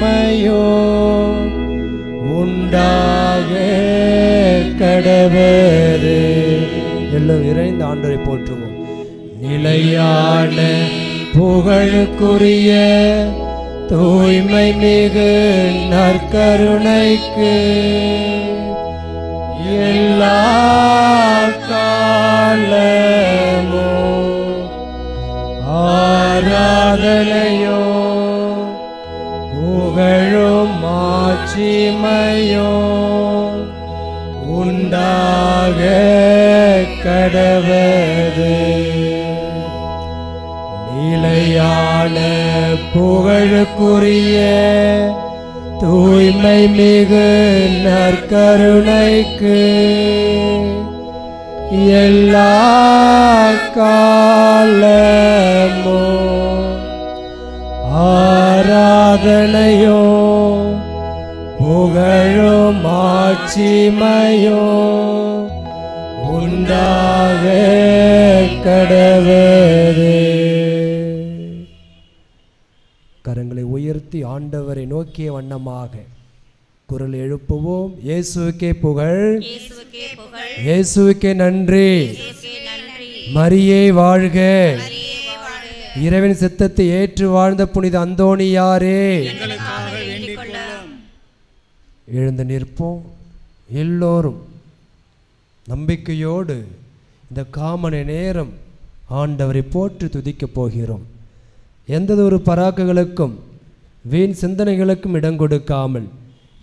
மாட்சிமையோ உண்டாக கடவது. எல்லாம் இறைந்த ஆண்டவரை போற்றுவோம். நிலையான புகழுக்குரிய தூய்மை மிகு நற்கருணைக்கு எல்லா காலமோ ஆராதனையோ புகழும் மாட்சிமையோ உண்டாக கடவது. நிலையான புகழுக்குரிய தூய்மை மிகு நற்கருணைக்கு எல்லா காலமோ ஆராதனையோ புகழும் மாட்சிமையோ உண்டாக கடவது. கரங்களை உயர்த்தி ஆண்டவரை நோக்கிய வண்ணமாக குரல் எழுப்புவோம். இயேசுவுக்கே புகழ், இயேசுவுக்கே நன்றி, மரியே வாழ்க. இறைவன் சித்தத்தை ஏற்று வாழ்ந்த புனித அந்தோணியாரே எழுந்து நிற்போம். எல்லோரும் நம்பிக்கையோடு இந்த காமனை நேரம் ஆண்டவரை போற்றி துதிக்கப் போகிறோம். எந்த ஒரு பராக்குகளுக்கும் வீண் சிந்தனைகளுக்கும் இடம் கொடுக்காமல்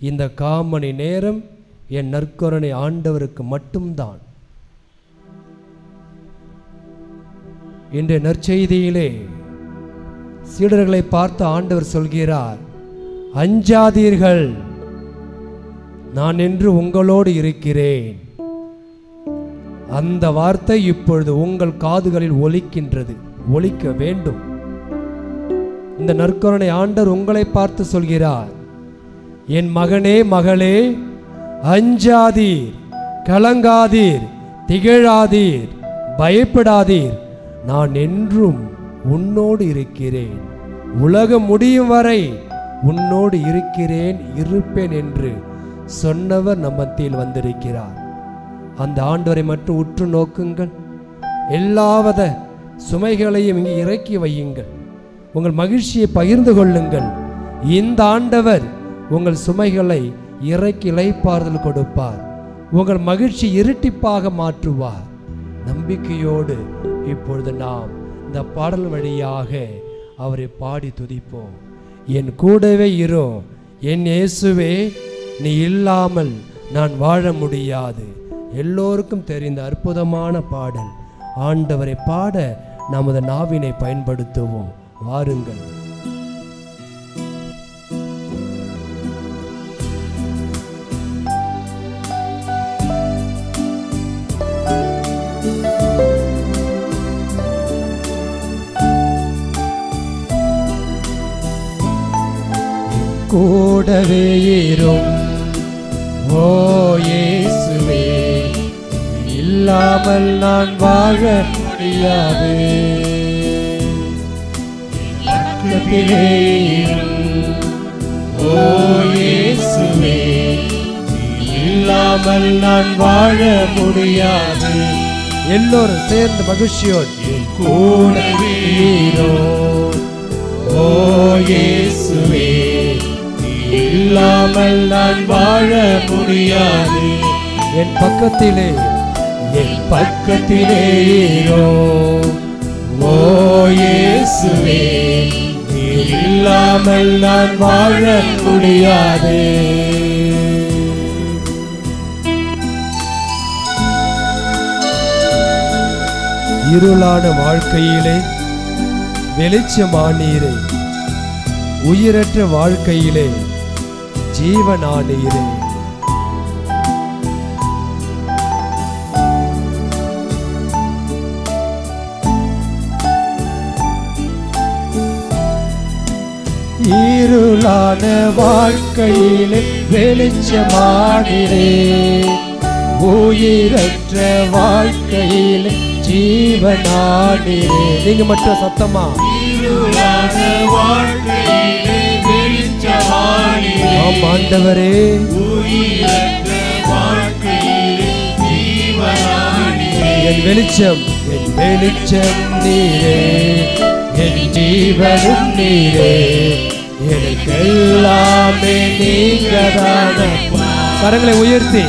இந்த காமணி நேரம் என் நற்கருணை ஆண்டவருக்கு மட்டும்தான். இன்றைய நற்செய்தியிலே சீடர்களை பார்த்து ஆண்டவர் சொல்கிறார், அஞ்சாதீர்கள், நான் என்று உங்களோடு இருக்கிறேன். அந்த வார்த்தை இப்பொழுது உங்கள் காதுகளில் ஒலிக்கின்றது, ஒலிக்க வேண்டும். இந்த நற்கருணை ஆண்டவர் உங்களை பார்த்து சொல்கிறார், என் மகனே மகளே, அஞ்சாதீர், கலங்காதீர், திகழாதீர், பயப்படாதீர், நான் என்றும் உன்னோடு இருக்கிறேன், உலகம் முடியும் வரை உன்னோடு இருக்கிறேன், இருப்பேன் என்று சொன்னவர் நம் மத்தியில் வந்திருக்கிறார். அந்த ஆண்டவரை மட்டும் உற்று நோக்குங்கள். எல்லாவித சுமைகளையும் இங்கே இறக்கி வையுங்கள். உங்கள் மகிழ்ச்சியை பகிர்ந்து கொள்ளுங்கள். இந்த ஆண்டவர் உங்கள் சுமைகளை இறக்கி இளைப்பாறுதல் கொடுப்பார். உங்கள் மகிழ்ச்சி இரட்டிப்பாக மாற்றுவார். நம்பிக்கையோடு இப்பொழுது நாம் இந்த பாடல் வழியாக அவரை பாடி துதிப்போம். என் கூடவே இரு என் இயேசுவே, நீ இல்லாமல் நான் வாழ முடியாது. எல்லோருக்கும் தெரிந்த அற்புதமான பாடல். ஆண்டவரை பாட நமது நாவினை பயன்படுத்துவோம். வாருங்கள். கூடவே இரும் ஓ இயேசுவே, இல்லாமல் நான் வாழ முடியாது. பக்கத்திலே ஓ இயேசுவே, இல்லாமல் நான் வாழ முடியாது. எல்லோரும் சேர்ந்து மகிழ்ச்சியோடு கூடவே இரும் ஓ இயேசுவே, இல்லாமல் நான் வாழ முடியாது. என் பக்கத்திலே ஓ இயேசுவே, இல்லாமல் நான் வாழ முடியாது. இருளான வாழ்க்கையிலே வெளிச்சமானீரே, உயிரற்ற வாழ்க்கையிலே ஜீவனானீரே. இருளான வாழ்க்கையிலே வெளிச்சமானீரே, உயிரற்ற வாழ்க்கையிலே ஜீவனானீரே. நீங்க மட்டும் சத்தமா, இருளான வாழ்க்கையிலே வெளிச்சமா ஆம் ஆண்டவரே, என் வெளிச்சம் நீரே, என் ஜீவனும் நீரே, எனக்கெல்லாமே நீங்கதான. கரங்களை உயர்த்தி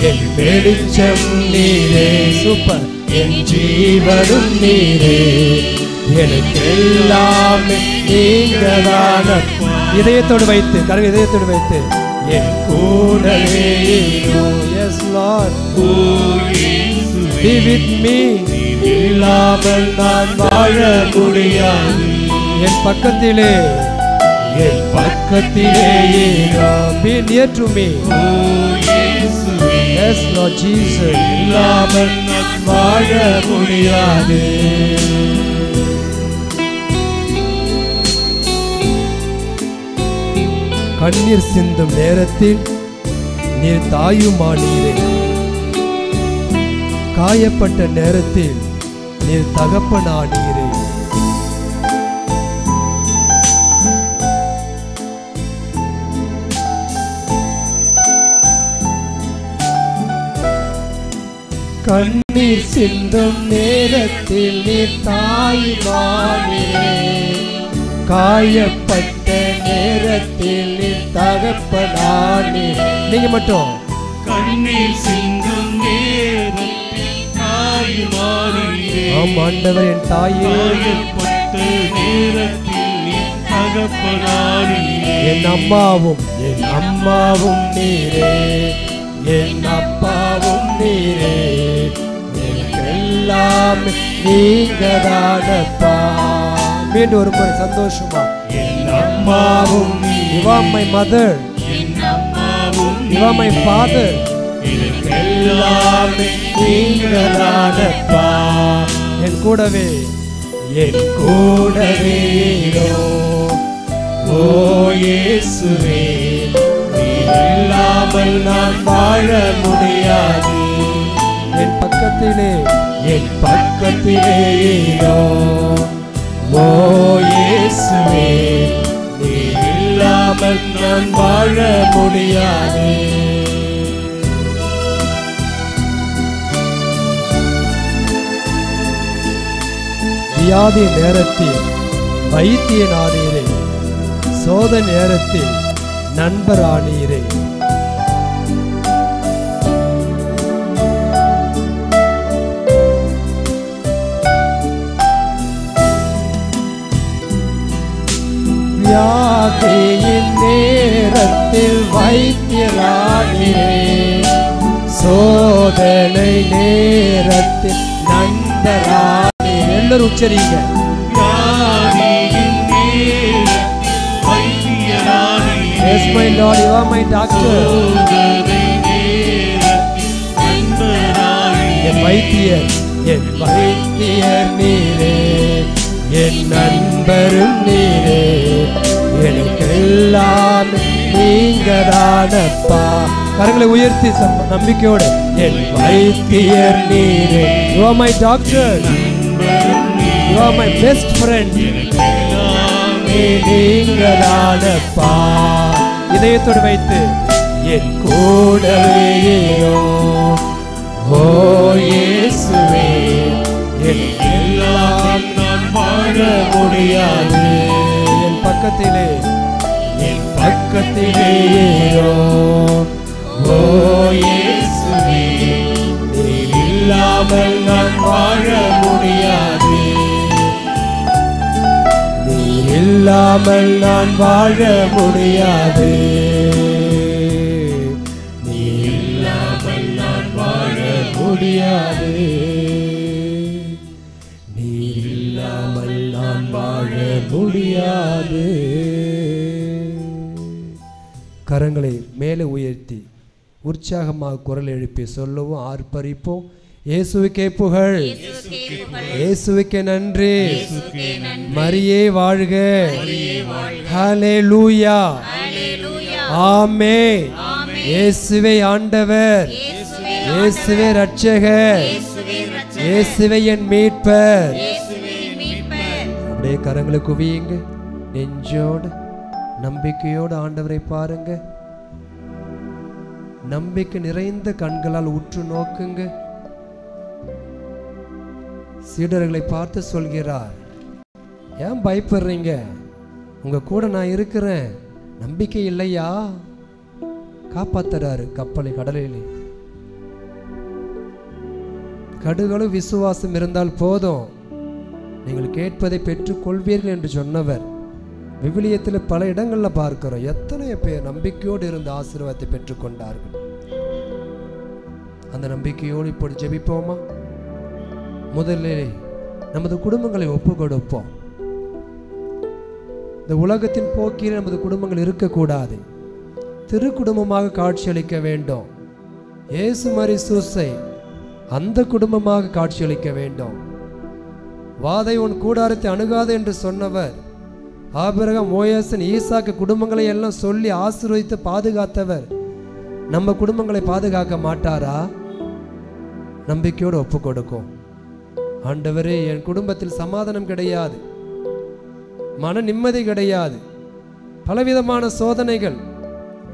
என் வெளிச்சம் நீரே, சூப்பர், என் ஜீவனும் நீரே, எனக்கெல்லாமே நீங்கதான. இதயத்தோடு வைத்து, கரங்களை இதயத்தோடு வைத்து, என் கூடவே yes Lord be with me, இல்லாமல் நான் வாழ முடியாது. என் பக்கத்திலே be near to me, yes Lord Jesus, இல்லாமல் நான் வாழ முடியாது. கண்ணீர் சிந்தும் நேரத்தில் நீர் தாயுமானீரே, காயப்பட்ட நேரத்தில் நீர் தகப்பனானீரே. கண்ணீர் சிந்தும் நேரத்தில் நீர் தாயுமானீரே, காயப்பட்ட நேரத்தில் நீர் தகப்பனானீரே. நீங்க மட்டும் கண்ணீர் சிந்தும் நேரத்தில் தாயுமானீரே, ஆம் ஆண்டவர் என் தாயே, காயப்பட்ட நேரத்தில் நீர் தகப்பனானீரே. என் அம்மாவும் நீரே, என் அப்பாவும் நீரே, எனக்கெல்லாம் நீங்கதானப்பா. மீண்டும் ஒரு முறை சந்தோஷமா, என் அம்மாவும் you are my mother, என் அம்மாவும் you are my father, எனக்கெல்லாம் நீங்கதானப்பா. என் கூடவே ஓ இயேசுவே, நீர் இல்லாமல் நான் வாழ முடியாது. என் பக்கத்திலே ஓ இயேசுவே, நீர் இல்லாமல் நான் வாழ முடியாது. வியாதி நேரத்தில் வைத்தியனானீரே, சோத நேரத்தில் நண்பரானீரே. வியாதியின் நேரத்தில் வைத்தியரானீரே, சோதனை நேரத்தில் நண்பரானீரே. எல்லாரும் உச்சரிங்க. வியாதியின் நேரத்தில் வைத்தியரானீரே, Yes my Lord, you are my doctor. சோதனை நேரத்தில் நண்பரானீரே. என் வைத்தியர் நீரே, என் நண்பரும் நீரே, எனக்கெல்லாம் நீங்கதானப்பா. கரங்களை உயர்த்தி நம்பிக்கையோடு, என் வைத்தியர் நீரே, you are my doctor, you are my best friend, நீங்கதானப்பா. இதயத்தோடு வைத்து, என் கூடவே ஓ இயேசுவே, எல்லாம் நான் வாழ முடியாது. என் பக்கத்திலே ஓ இயேசுவே, நீர் இல்லாமல் நான் வாழ முடியாது. நீர் இல்லாமல் நான் வாழ முடியாது. நீர் இல்லாமல் நான் வாழ முடியாது. நீர் இல்லாமல் நான் வாழ முடியாது. கரங்களை மேலே உயர்த்தி உற்சாகமாக குரல் எழுப்பி சொல்லவும், ஆர்ப்பரிப்போம். இயேசுவுக்கே புகழ், இயேசுவுக்கே நன்றி, மரியே வாழ்க, ஹல்லேலூயா, ஆமென். இயேசுவே ஆண்டவர், இயேசுவே இரட்சகர், இயேசுவே என் மீட்பர். அப்படியே கரங்களை குவியுங்க, நெஞ்சோடு நம்பிக்கையோடு ஆண்டவரை பாருங்க. நம்பிக்கை நிறைந்த கண்களால் உற்று நோக்குங்க. சீடர்களை பார்த்து சொல்கிறார், ஏன் பயப்படுறீங்க? உங்க கூட நான் இருக்கிறேன். நம்பிக்கை இல்லையா? காப்பாத்துறாரு கப்பலை கடலிலே. கடுகளவு விசுவாசம் இருந்தால் போதும், நீங்கள் கேட்பதை பெற்றுக் கொள்வீர்கள் என்று சொன்னவர் விவிலியத்தில் பல இடங்களில் பார்க்கிறோம். எத்தனை பேர் நம்பிக்கையோடு இருந்த ஆசீர்வாதத்தை பெற்றுக்கொண்டார்கள். அந்த நம்பிக்கையோடு இப்படி ஜெபிப்போமா? முதலிலே நமது குடும்பங்களை ஒப்பு கொடுப்போம். இந்த உலகத்தின் போக்கில் நமது குடும்பங்கள் இருக்கக்கூடாது. திரு குடும்பமாக காட்சியளிக்க வேண்டும். இயேசு மரி சூசை அந்த குடும்பமாக காட்சியளிக்க வேண்டும். வாதை உன் கூடாரத்தை அணுகாது என்று சொன்னவர், ஆபிரகாம், மோசேயின், ஈசாக்கு குடும்பங்களை எல்லாம் சொல்லி ஆசீர்வதித்து பாதுகாத்தவர் நம்ம குடும்பங்களை பாதுகாக்க மாட்டாரா? நம்பிக்கையோடு ஒப்பு கொடுக்கும். ஆண்டவரே, என் குடும்பத்தில் சமாதானம் கிடையாது, மன நிம்மதி கிடையாது, பலவிதமான சோதனைகள்,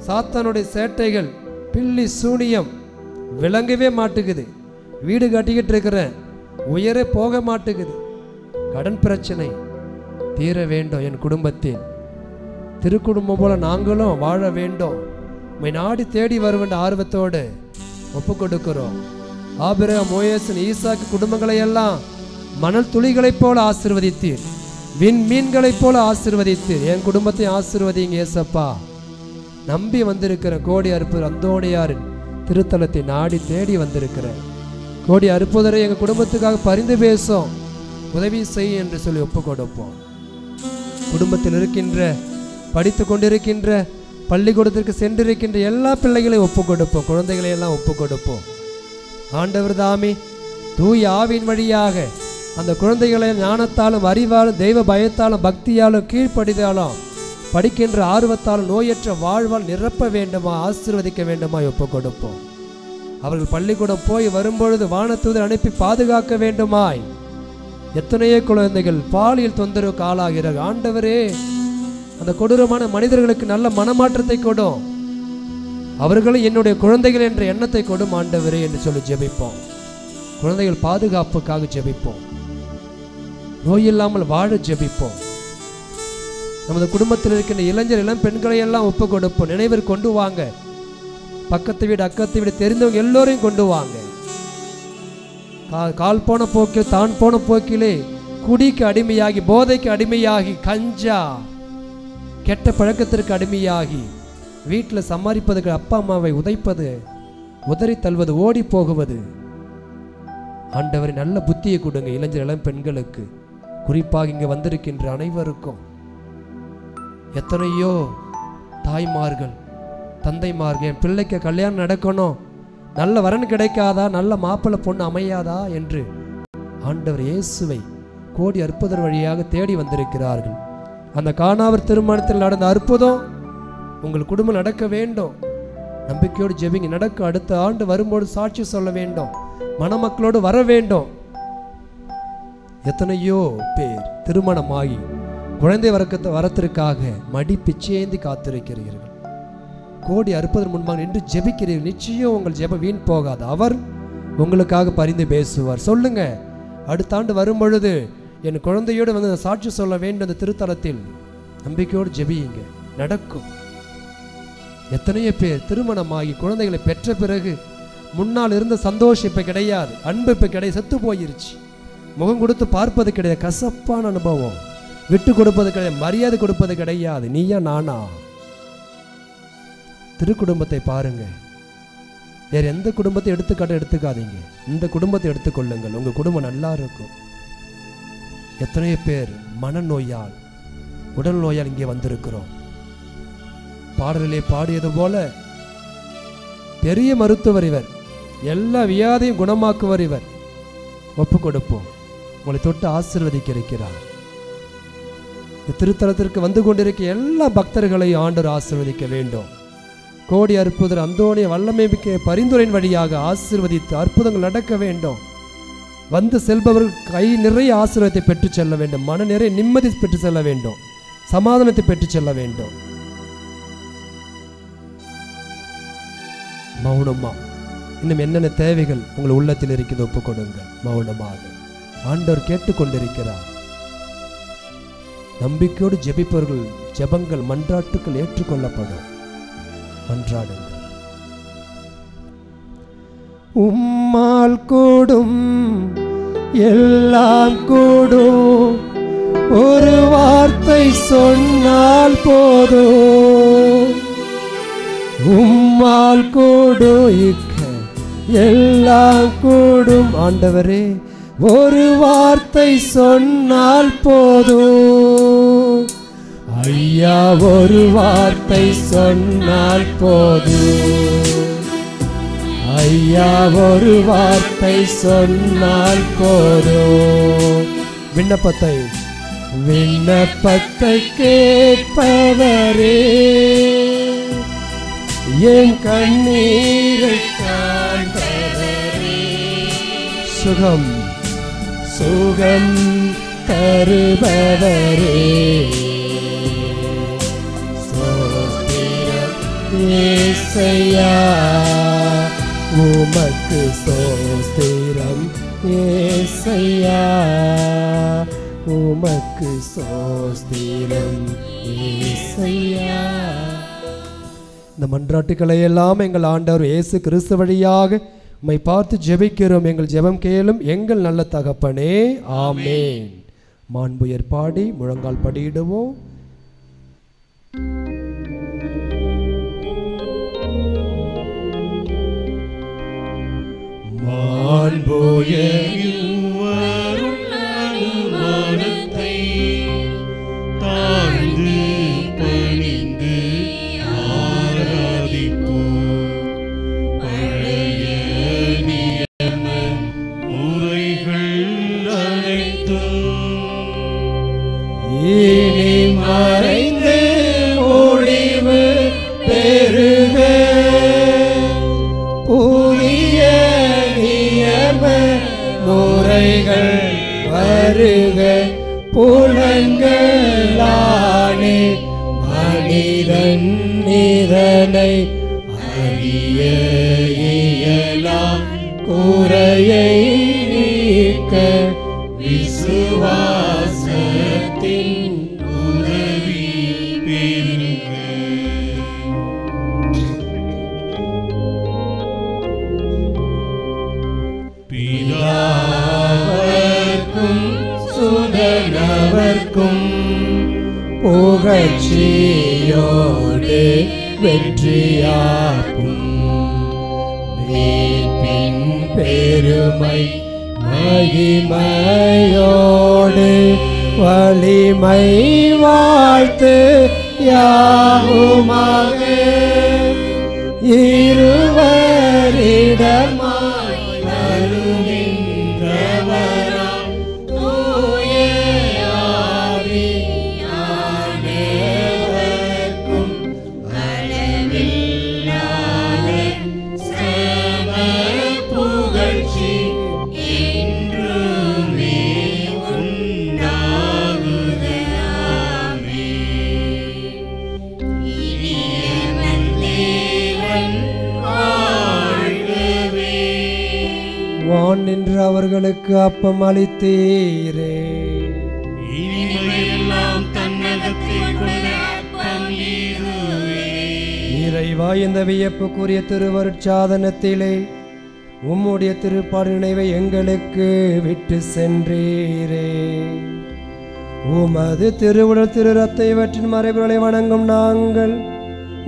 சாத்தானுடைய சேட்டைகள், பில்லி சூனியம் விளங்கவே மாட்டுக்குது. வீடு கட்டிக்கிட்டு இருக்கிறேன், உயரே போக மாட்டுக்குது. கடன் பிரச்சனை தீர வேண்டும். என் குடும்பத்தில் திருக்குடும்பம் போல நாங்களும் வாழ வேண்டும். உம்மை நாடி தேடி வருவேன் ஆர்வத்தோடு ஒப்பு கொடுக்கிறோம். ஆபிரகாம், மோசேயின், ஈசாக்கு குடும்பங்களை எல்லாம் மணல் துளிகளைப் போல ஆசீர்வதித்தீர், விண்மீன்களைப் போல ஆசீர்வதித்தீர். என் குடும்பத்தை ஆசீர்வதிங்க ஏசப்பா. நம்பி வந்திருக்கிறேன். கோடி அற்புதர் அந்தோணியாரின் திருத்தலத்தை நாடி தேடி வந்திருக்கிறேன். கோடி அற்புதரை எங்கள் குடும்பத்துக்காக பரிந்து பேசும், உதவி செய் என்று சொல்லி ஒப்பு கொடுப்போம். குடும்பத்தில் இருக்கின்ற, படித்து கொண்டிருக்கின்ற, பள்ளிக்கூடத்திற்கு சென்றிருக்கின்ற எல்லா பிள்ளைகளையும் ஒப்பு கொடுப்போம். குழந்தைகளை எல்லாம் ஒப்பு கொடுப்போம். ஆண்டவர் தாமே தூய ஆவின் வழியாக அந்த குழந்தைகளை ஞானத்தாலும், அறிவாலும், தெய்வ பயத்தாலும், பக்தியாலும், கீழ்ப்படிதாலும், படிக்கின்ற ஆர்வத்தாலும், நோயற்ற வாழ்வால் நிரப்ப வேண்டுமா, ஆசீர்வதிக்க வேண்டுமா ஒப்பு கொடுப்போம். அவர்கள் பள்ளிக்கூடம் போய் வரும்பொழுது வானதூதர் அனுப்பி பாதுகாக்க வேண்டுமாய். எத்தனையோ குழந்தைகள் பாலியல் தொந்தரவுக்கு ஆளாகிறார்கள். ஆண்டவரே, அந்த கொடூரமான மனிதர்களுக்கு நல்ல மனமாற்றத்தை கொடும், அவர்களும் என்னுடைய குழந்தைகள் என்ற எண்ணத்தை கொடும் ஆண்டவரே என்று சொல்லி ஜெபிப்போம். குழந்தைகள் பாதுகாப்புக்காக ஜெபிப்போம். நோயில்லாமல் வாழ ஜெபிப்போம். நமது குடும்பத்தில் இருக்கின்ற இளைஞர், இளம் பெண்களை எல்லாம் ஒப்பு கொடுப்போம். நினைவில் கொண்டு வாங்க. பக்கத்து வீடு, அக்கத்து வீடு, தெரிந்தவங்க எல்லோரையும் கொண்டு வாங்க. கால் போன போக்கில், தான் போன போக்கிலே குடிக்கு அடிமையாகி, போதைக்கு அடிமையாகி, கஞ்சா கெட்ட பழக்கத்திற்கு அடிமையாகி, வீட்டில் சம்பாதிப்பதற்கு அப்பா அம்மாவை உதைப்பது, உதறி தள்ளுவது, ஓடி போகுவது. ஆண்டவரை நல்ல புத்தியை கொடுங்க இளைஞர் இளம் பெண்களுக்கு, குறிப்பாக இங்கே வந்திருக்கின்ற அனைவருக்கும். எத்தனையோ தாய்மார்கள், தந்தைமார்கள், என் பிள்ளைக்கு கல்யாணம் நடக்கணும், நல்ல வரன் கிடைக்காதா, நல்ல மாப்பிள்ளை பொண்ணு அமையாதா என்று ஆண்டவர் இயேசுவை கோடி அற்புதர் வழியாக தேடி வந்திருக்கிறார்கள். அந்த கானாவர் திருமணத்தில் நடந்த அற்புதம் உங்கள் குடும்பம் நடக்க வேண்டும். நம்பிக்கையோடு ஜெபிங்க. நடக்க அடுத்த ஆண்டு வரும்போது சாட்சி சொல்ல வேண்டும், மணமக்களோடு வர வேண்டும். எத்தனையோ பேர் திருமணமாகி குழந்தை வரத்திற்காக மடி பிச்சேந்தி காத்திருக்கிறீர்கள். கோடி அற்புதர் முன்பாக நின்று ஜெபிக்கிறீர்கள். நிச்சயம் உங்கள் ஜெபம் வீண் போகாது. அவர் உங்களுக்காக பரிந்து பேசுவார். சொல்லுங்க, அடுத்த ஆண்டு வரும் பொழுது என் குழந்தையோடு வந்து சாட்சி சொல்ல வேண்டும். அந்த திருத்தலத்தில் நம்பிக்கையோடு ஜெபியுங்க, நடக்கும். எத்தனையோ பேர் திருமணமாகி குழந்தைகளை பெற்ற பிறகு முன்னால் இருந்த சந்தோஷம் இப்ப கிடையாது, அன்பு இப்ப கிடையாது, செத்து போயிருச்சு. முகம் கொடுத்து பார்ப்பது கிடையாது, கசப்பான அனுபவம். விட்டு கொடுப்பது கிடையாது, மரியாதை கொடுப்பது கிடையாது. நீயா நானா? திருக்குடும்பத்தை பாருங்க. வேற எந்த குடும்பத்தை எடுத்துக்காதீங்க. இந்த குடும்பத்தை எடுத்துக்கொள்ளுங்கள். உங்க குடும்பம் நல்லா இருக்கும். எத்தனையோ பேர் மனநோயால், உடல் நோயால் இங்கே வந்திருக்கிறோம். பாடலிலே பாடியது போல பெரிய மருத்துவர் இவர், எல்லா வியாதியும் குணமாக்குவர் இவர். ஒப்பு கொடுப்போம். உங்களை தொட்டு ஆசீர்வதிக்க இருக்கிறார். இந்த திருத்தலத்திற்கு வந்து கொண்டிருக்க எல்லா பக்தர்களையும் ஆண்டவர் ஆசீர்வதிக்க வேண்டும். கோடி அற்புதர் அந்தோணிய வல்லமை மிக்க பரிந்துரையின் வழியாக ஆசீர்வதித்து அற்புதங்கள் நடக்க வேண்டும். வந்து செல்பவர்கள் கை நிறைய ஆசீர்வாதத்தை பெற்று செல்ல வேண்டும். மன நிறைய நிம்மதி பெற்று செல்ல வேண்டும். சமாதானத்தை பெற்று செல்ல வேண்டும். மௌனமா இன்னும் என்னென்ன தேவைகள் உங்கள் உள்ளத்தில் இருக்கிறது ஒப்புக் கொடுங்கள். மௌனமாக ஆண்டவர் கேட்டுக்கொண்டிருக்கிறார். நம்பிக்கையோடு ஜெபிப்பவர்கள் ஜெபங்கள் மன்றாட்டுக்கள் ஏற்றுக்கொள்ளப்படும். மன்றாடுங்கள். உம்மால் கூடும் எல்லாம் கூடும், ஒரு வார்த்தை சொன்னால் போதும். உம்மால் கூடும் எல்லாம் கூடும். ஆண்டவரே, ஒரு வார்த்தை சொன்னால் போதும். ஐயா, ஒரு வார்த்தை சொன்னால் போதும். ஐயா, ஒரு வார்த்தை சொன்னால் போதும். விண்ணப்பத்தை கேட்பவரே, என் கண்ணீரை காண்பவரே, சுகம் தருபவரே, ஸ்தோத்திரம் இயேசையா, உமக்கு ஸ்தோத்திரம் இயேசையா, உமக்கு ஸ்தோத்திரம் இயேசையா. இந்த மன்றாட்டுக்களை எல்லாம் எங்கள் ஆண்டவர் இயேசு கிறிஸ்து வழியாக உம்மை பார்த்து ஜெபிக்கிறோம். எங்கள் ஜெபம் கேளும் எங்கள் நல்ல தகப்பனே, ஆமென். மாண்புயர் பாடி முழங்கால் படியிடுவோம். அனுமானத்தை தாழ்ந்து பணிந்து ஆராதிப்போம். பழைய நியம முறைகள் அனைத்தும் இனி மறைந்து ஒளிவு பெறுக. புதிய நியம முறைகள் வருக. புலன்களானே மனிதன் இதனை அறிய இயலாம். குறையை நீக்க விசுவாசத்தின் உதவி பெறுக. பிதாவர்க்கும் சுதனவர்க்கும் புகழ்ச்சியோடு வெற்றியாகும். மீட்பின் பெருமை மகிமையோடு வலிமை வாழ்த்து யாவுமாக. இருவரிடமாய் வருகின்றவராம் தூய ஆவியானவர்க்கும் அளவில்லாத சம புகழ்ச்சி என்றுமே உண்டாகுக. வான் நின்று அவர்களுக்கு அப்பம் அளித்தீரே. இனிமையெல்லாம் தன்னகத்தில் கொண்ட அப்பம் இதுவே. இறைவா, இந்த வியப்புக்குரிய திருவருட்சாதனத்திலே உம்முடைய திருப்பாடு நினைவை எங்களுக்கு விட்டு சென்றீரே. உமது திருவுடல் திரு ரத்த இவற்றின் மறைவுகளை வணங்கும் நாங்கள்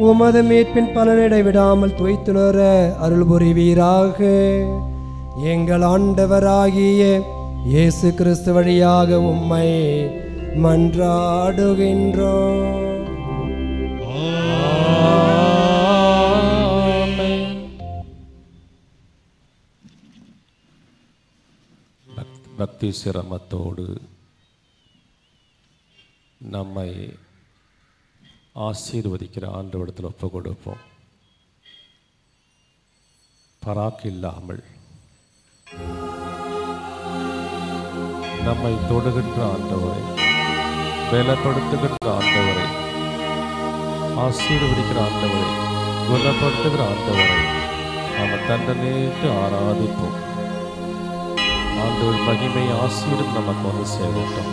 உமது மீட்பின் பலனிடை விடாமல் துய்த்துணர அருள் புரிவீராக. எங்கள் ஆண்டவராகிய இயேசு கிறிஸ்து வழியாக உம்மை மன்றாடுகின்றோம். பக்தி சிரமத்தோடு நம்மை ஆசீர்வதிக்கிற ஆண்டவரிடத்தில் ஒப்பு கொடுப்போம். பராக்கு இல்லாமல் நம்மை தொடுகின்ற ஆண்டவரை, பலப்படுத்துகின்ற ஆண்டவரை, ஆசீர்வதிக்கிற ஆண்டவரை, குணப்படுத்துகிற ஆண்டவரை நாம் தண்டனையிட்டு ஆராதிப்போம். ஆண்டவர் மகிமை ஆசீரும் நமக்கு வந்து சேரட்டும்.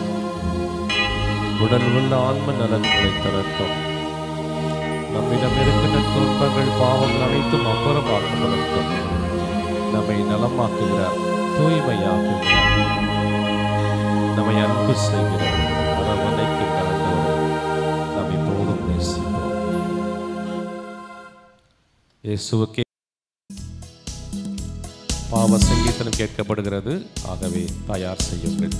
உடல் உள்ள ஆன்ம நலன்களை தரட்டும். நம்மிடம் இருக்கின்ற துன்பங்கள் பாவங்கள் அனைத்தும் அப்புறமாக்கப்படட்டும். நம்மை நலமாக்குகிறார், தூய்மையாக்குகிறார், நம்மை அன்பு செய்கிறார், அரவணைக்கு கலந்தவர். நாம் இப்போதும் நேசிப்போம். இயேசுவுக்கே பாவ சங்கீதம் கேட்கப்படுகிறது. ஆகவே தயார் செய்யுங்கள்.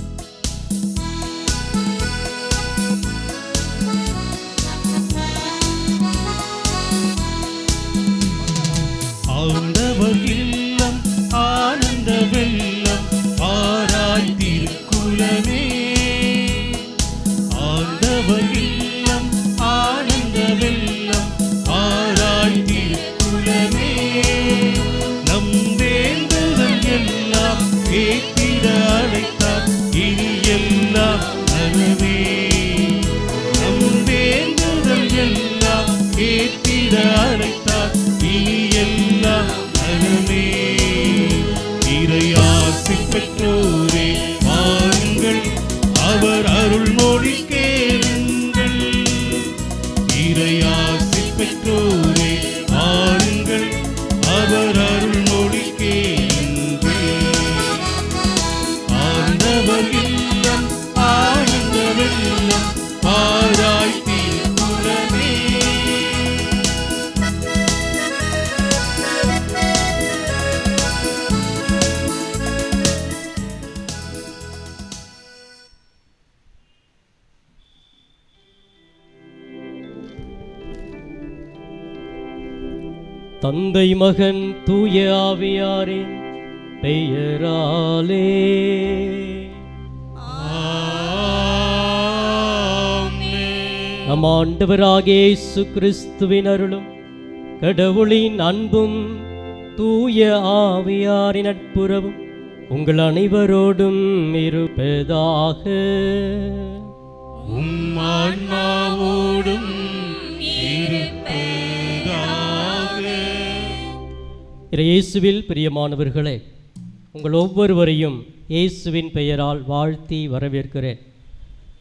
ஆண்டவர் இல்லம் ஆனந்த வெள்ளம் ஆராய் திருக்குலமே. ஆண்டவர் இல்லம் ஆனந்த வெள்ளம் ஆராய் திருக்குலமே. நம் வேண்டுதல் எல்லாம் கேட்டிட அழைத்தார், இனி எல்லாம் நலமே. நம் வேண்டுதல் எல்லாம் கேட்டிட அழைத்தார், இனி எல்லாம் நலமே. இறையாசி பெற்றோரே வாருங்கள், அவர் அருள்மொழி கேளுங்கள். இறையாசி பெற்றோரே வாருங்கள், அவர் அருள்மொழி கேளுங்கள். ஆண்டவர் இல்லம் ஆனந்த வெள்ளம் ஆராய் திருக்குலமே. தந்தை மகன் தூய ஆவியாரின் பெயராலே நம் ஆண்டவராகிய இயேசு கிறிஸ்துவின் அருளும் கடவுளின் அன்பும் தூய ஆவியாரின் நட்புறவும் உங்கள் அனைவரோடும் இருப்பதாக. ஆன்மாவோடும் இயேசுவில் பிரியமானவர்களே, உங்கள் ஒவ்வொருவரையும் இயேசுவின் பெயரால் வாழ்த்தி வரவேற்கிறேன்.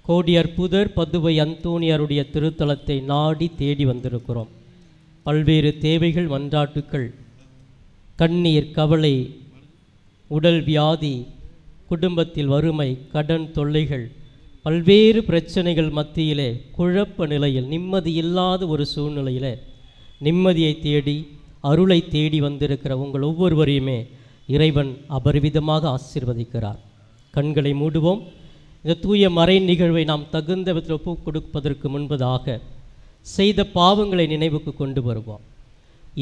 கோடி அற்புதர் பதுவை அந்தோணியாருடைய திருத்தலத்தை நாடி தேடி வந்திருக்கிறோம். பல்வேறு தேவைகள், மன்றாட்டுக்கள், கண்ணீர், கவலை, உடல் வியாதி, குடும்பத்தில் வறுமை, கடன் தொல்லைகள், பல்வேறு பிரச்சனைகள் மத்தியிலே குழப்ப நிலையில், நிம்மதி இல்லாத ஒரு சூழ்நிலையில் நிம்மதியை தேடி அருளை தேடி வந்திருக்கிற உங்கள் ஒவ்வொருவரையுமே இறைவன் அபரிவிதமாக ஆசீர்வதிக்கிறார். கண்களை மூடுவோம். இந்த தூய மறை நிகழ்வை நாம் தகுந்த விதத்தில் ஒப்புக் கொடுப்பதற்கு முன்பதாக செய்த பாவங்களை நினைவுக்கு கொண்டு வருவோம்.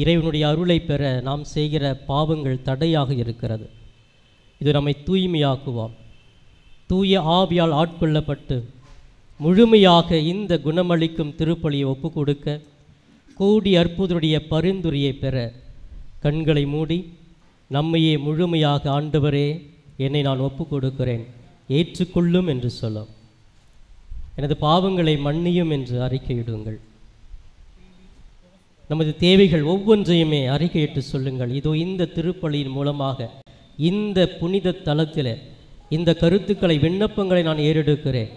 இறைவனுடைய அருளை பெற நாம் செய்கிற பாவங்கள் தடையாக இருக்கிறது. இது நம்மை தூய்மையாக்குவோம். தூய ஆவியால் ஆட்கொள்ளப்பட்டு முழுமையாக இந்த குணமளிக்கும் திருப்பலியை ஒப்புக் கொடுக்க கோடி அற்புதருடைய பரிந்துரையை பெற கண்களை மூடி நம்மையே முழுமையாக ஆண்டவரே என்னை நான் ஒப்புக் கொடுக்கிறேன், ஏற்றுக்கொள்ளும் என்று சொல்லும். எனது பாவங்களை மன்னியும் என்று அறிக்கையிடுங்கள். நமது தேவைகள் ஒவ்வொன்றையுமே அறிக்கையிட்டு சொல்லுங்கள். இதோ இந்த திருப்பலியின் மூலமாக இந்த புனித தலத்தில் இந்த கருத்துக்களை, விண்ணப்பங்களை நான் ஏறெடுக்கிறேன்,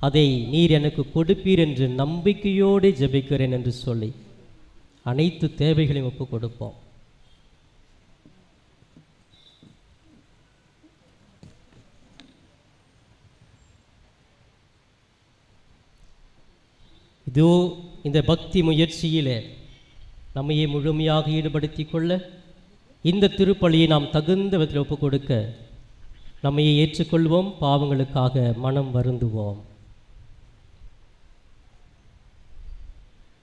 அதை நீர் எனக்கு கொடுப்பீர் என்று நம்பிக்கையோடு ஜெபிக்கிறேன் என்று சொல்லி அனைத்து தேவைகளையும் ஒப்புக் கொடுப்போம். இதோ இந்த பக்தி முயற்சியிலே நம்மையே முழுமையாக ஈடுபடுத்தி கொள்ள இந்த திருப்பலியை நாம் தகுந்த விதத்தில் ஒப்புக் கொடுக்க நம்மையே ஏற்றுக்கொள்வோம். பாவங்களுக்காக மனம் வருந்துவோம்.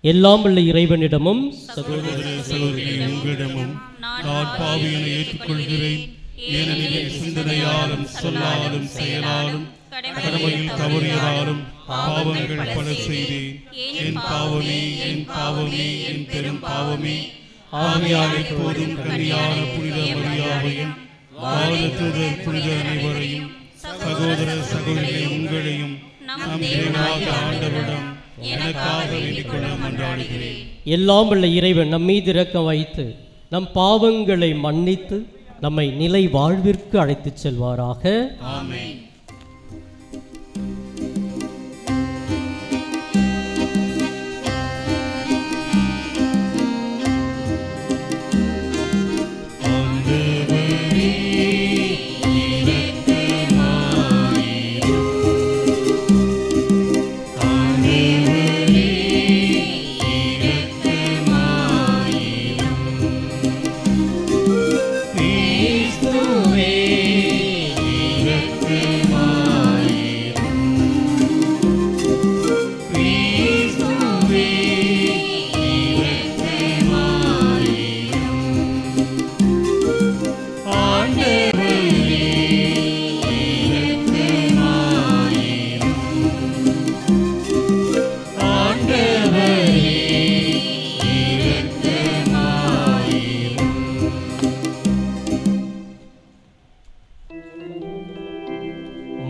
எல்லாம் உள்ள இறைவனிடமும் சகோதர சகோதரிகளே, உங்களிடமும் நான் பாவியனை ஏற்றுக்கொள்கிறேன். ஏனெனில் சிந்தனையாலும் சொல்லாலும் செயலாலும் கடமையில் தவறியதாலும் பாவங்கள் பல செய்தேன். என் பாவமே, என் பாவமே, என் பெரும் பாவமே. ஆகையால் எப்போதும் கன்னியான புனித மரியாவையும் வானதூதர் புனித அனைவரையும் சகோதர சகோதரிகளே உங்களையும் நம் இறைவனாகிய ஆண்டவரிடம் எனக்காக வேண்டிக் கொள்ள மன்றாடுகிறேன். எல்லாம் உள்ள இறைவன் நம் மீது இரக்கம் வைத்து நம் பாவங்களை மன்னித்து நம்மை நிலை வாழ்விற்கு அழைத்துச் செல்வாராக. ஆமென்.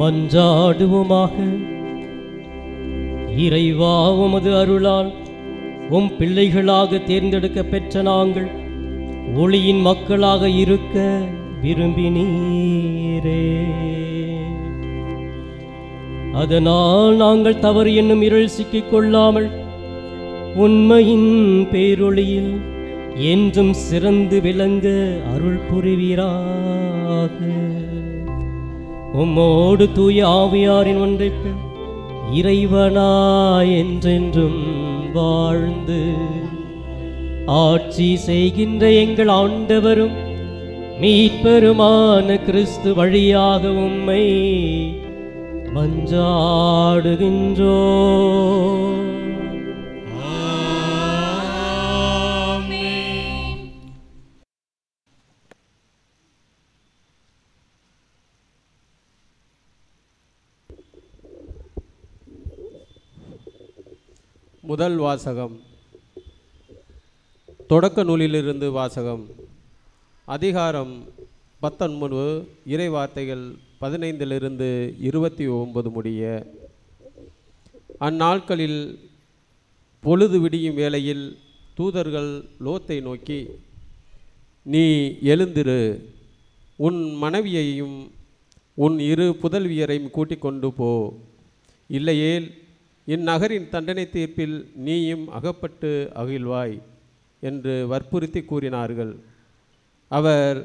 மன்றாடுவோமாக. இறைவா, உமது அருளால் உம் பிள்ளைகளாக தேர்ந்தெடுக்க பெற்ற நாங்கள் ஒளியின் மக்களாக இருக்க விரும்பினீரே. அதனால் நாங்கள் தவறு என்னும் இருள் சிக்கிக் கொள்ளாமல் உண்மையின் பேரொளியில் என்றும் சிறந்து விளங்க அருள் புரிவீராக. உம்மோடு தூய ஆவியாரின் ஒன்றைப்பு இறைவனாய் என்றென்றும் வாழ்ந்து ஆட்சி செய்கின்ற எங்கள் ஆண்டவரும் மீட்பெருமான கிறிஸ்து வழியாக உம்மை மன்றாடுகின்றோம். முதல் வாசகம். தொடக்க நூலிலிருந்து வாசகம். அதிகாரம் 19, இறை வார்த்தைகள் 15 29 முடிய. அந்நாட்களில் பொழுது விடியும் வேளையில் தூதர்கள் லோத்தை நோக்கி, நீ எழுந்திரு, உன் மனைவியையும் உன் 2 புதல்வியரையும் கூட்டிக் கொண்டு போ, இல்லையேல் இந்நகரின் தண்டனை தீர்ப்பில் நீயும் அகப்பட்டு அகிழ்வாய் என்று வற்புறுத்தி கூறினார்கள். அவர்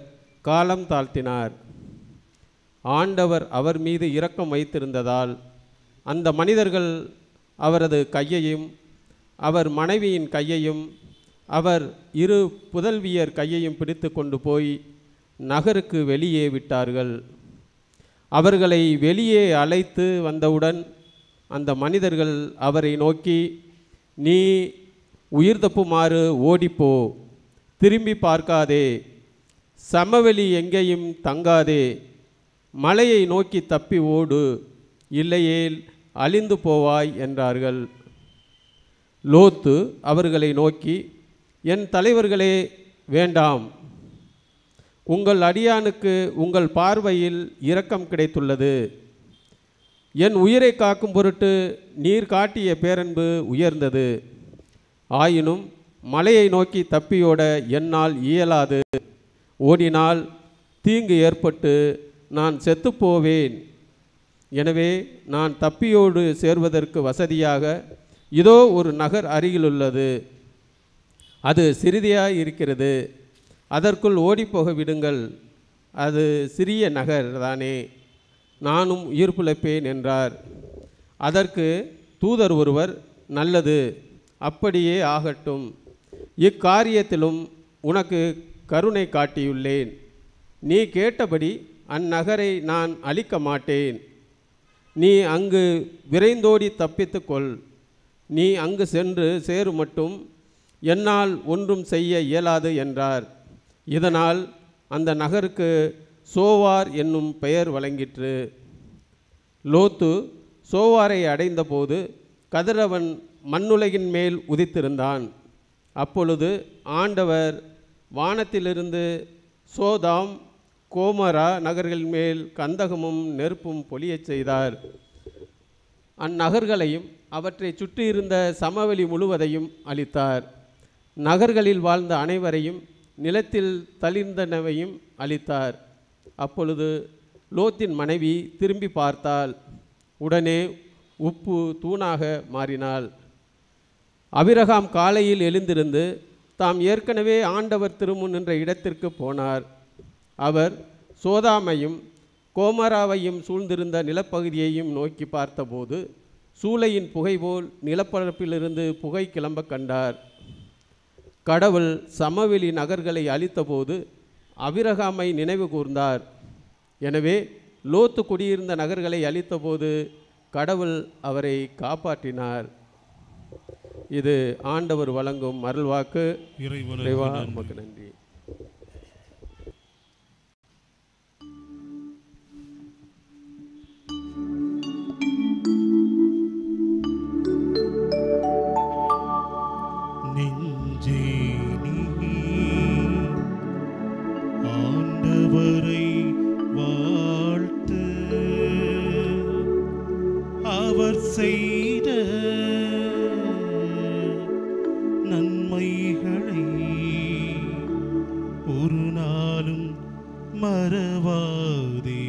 காலம் தாழ்த்தினார். ஆண்டவர் அவர் மீது இரக்கம் வைத்திருந்ததால் அந்த மனிதர்கள் அவரது கையையும் அவர் மனைவியின் கையையும் அவர் 2 புதல்வியர் கையையும் பிடித்து கொண்டு போய் நகருக்கு வெளியே விட்டார்கள். அவர்களை வெளியே அழைத்து வந்தவுடன் அந்த மனிதர்கள் அவரை நோக்கி, நீ உயிர் தப்புமாறு ஓடிப்போ, திரும்பி பார்க்காதே, சமவெளி எங்கேயும் தங்காதே, மலையை நோக்கி தப்பி ஓடு, இல்லையேல் அழிந்து போவாய் என்றார்கள். லோத்து அவர்களை நோக்கி, என் தலைவர்களே, வேண்டாம், உங்கள் அடியானுக்கு உங்கள் பார்வையில் இரக்கம் கிடைத்துள்ளது. என் உயிரை காக்கும் பொருட்டு நீர் காட்டிய பேரன்பு உயர்ந்தது. ஆயினும் மலையை நோக்கி தப்பியோட என்னால் இயலாது. ஓடினால் தீங்கு ஏற்பட்டு நான் செத்துப்போவேன். எனவே நான் தப்பியோடு சேர்வதற்கு வசதியாக இதோ ஒரு நகர் அருகிலுள்ளது. அது சிறிதையாக இருக்கிறது. அதற்குள் ஓடிப்போக விடுங்கள். அது சிறிய நகர் தானே, நானும் உயிர் பிழைப்பேன் என்றார். அதற்கு தூதர் ஒருவர், நல்லது, அப்படியே ஆகட்டும். இக்காரியத்திலும் உனக்கு கருணை காட்டியுள்ளேன். நீ கேட்டபடி அந்நகரை நான் அழிக்க மாட்டேன். நீ அங்கு விரைந்தோடி தப்பித்துக்கொள். நீ அங்கு சென்று சேரு மட்டும் என்னால் ஒன்றும் செய்ய இயலாது என்றார். இதனால் அந்த நகருக்கு சோவார் என்னும் பெயர் வழங்கிற்று. லோத்து சோவாரை அடைந்தபோது கதிரவன் மண்ணுலகின் மேல் உதித்திருந்தான். அப்பொழுது ஆண்டவர் வானத்திலிருந்து சோதாம் கோமரா நகர்களின் மேல் கந்தகமும் நெருப்பும் பொழியச் செய்தார். அந்நகர்களையும் அவற்றை சுற்றியிருந்த சமவெளி முழுவதையும் அழித்தார். நகர்களில் வாழ்ந்த அனைவரையும் நிலத்தில் தளிர்ந்தனவையும் அளித்தார். அப்பொழுது லோத்தின் மனைவி திரும்பி பார்த்தாள். உடனே உப்பு தூணாக மாறினாள். அபிரகாம் காலையில் எழுந்திருந்து தாம் ஏற்கனவே ஆண்டவர் திருமுன் நின்ற இடத்திற்கு போனார். அவர் சோதாமையும் கோமராவையும் சூழ்ந்திருந்த நிலப்பகுதியையும் நோக்கி பார்த்தபோது சூளையின் புகைபோல் நிலப்பரப்பிலிருந்து புகை கிளம்ப கண்டார். கடவுள் சமவெளி நகர்களை அழித்தபோது அபிரகாமை நினைவு கூர்ந்தார். எனவே லோத்து குடியிருந்த நகர்களை அழித்தபோது கடவுள் அவரை காப்பாற்றினார். இது ஆண்டவர் வழங்கும் அருள்வாக்கு. இறைவா உமக்கு நன்றி. ஆண்டவரை வாழ்த்து, அவர் செய்த நன்மைகளை ஒரு நாளும் மறவாதே.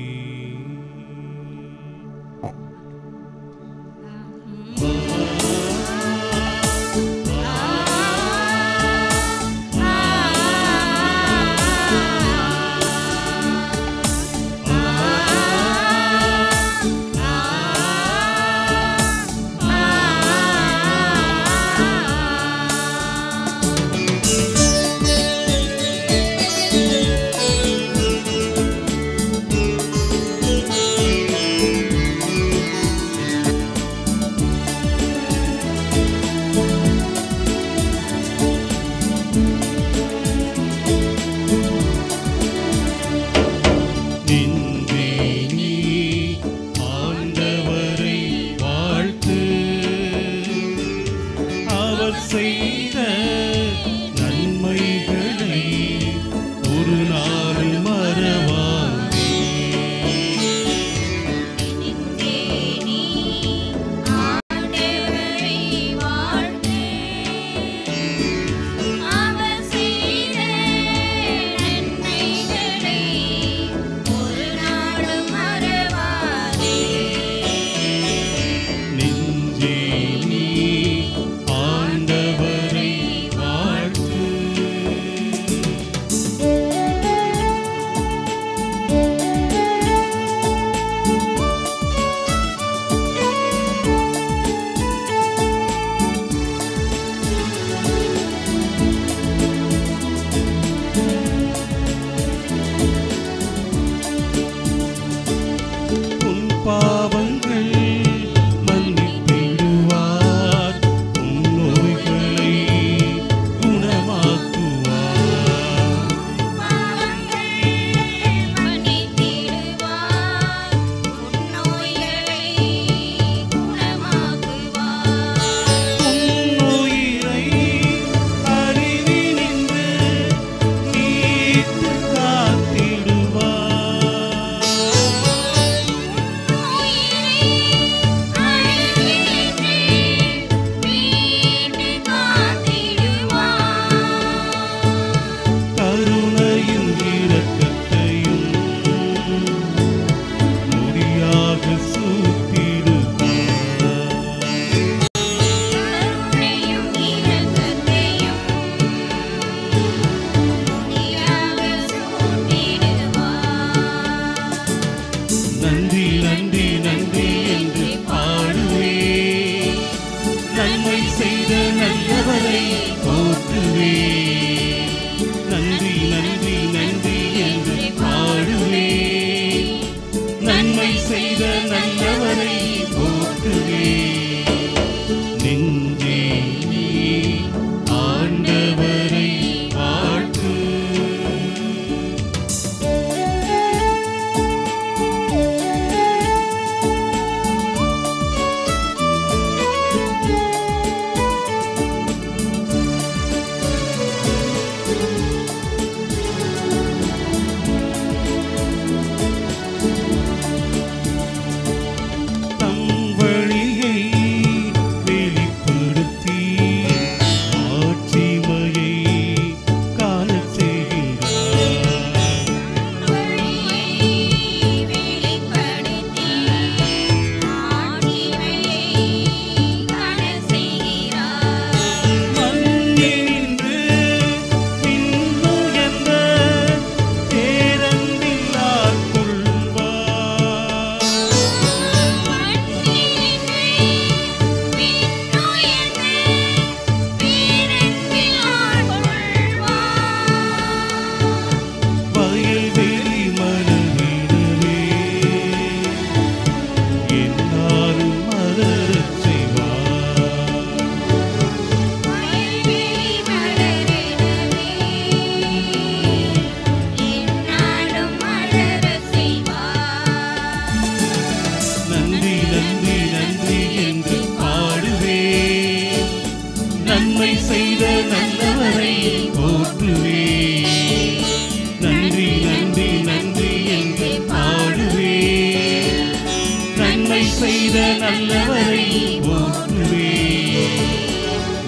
நல்லவரை போற்றுவே.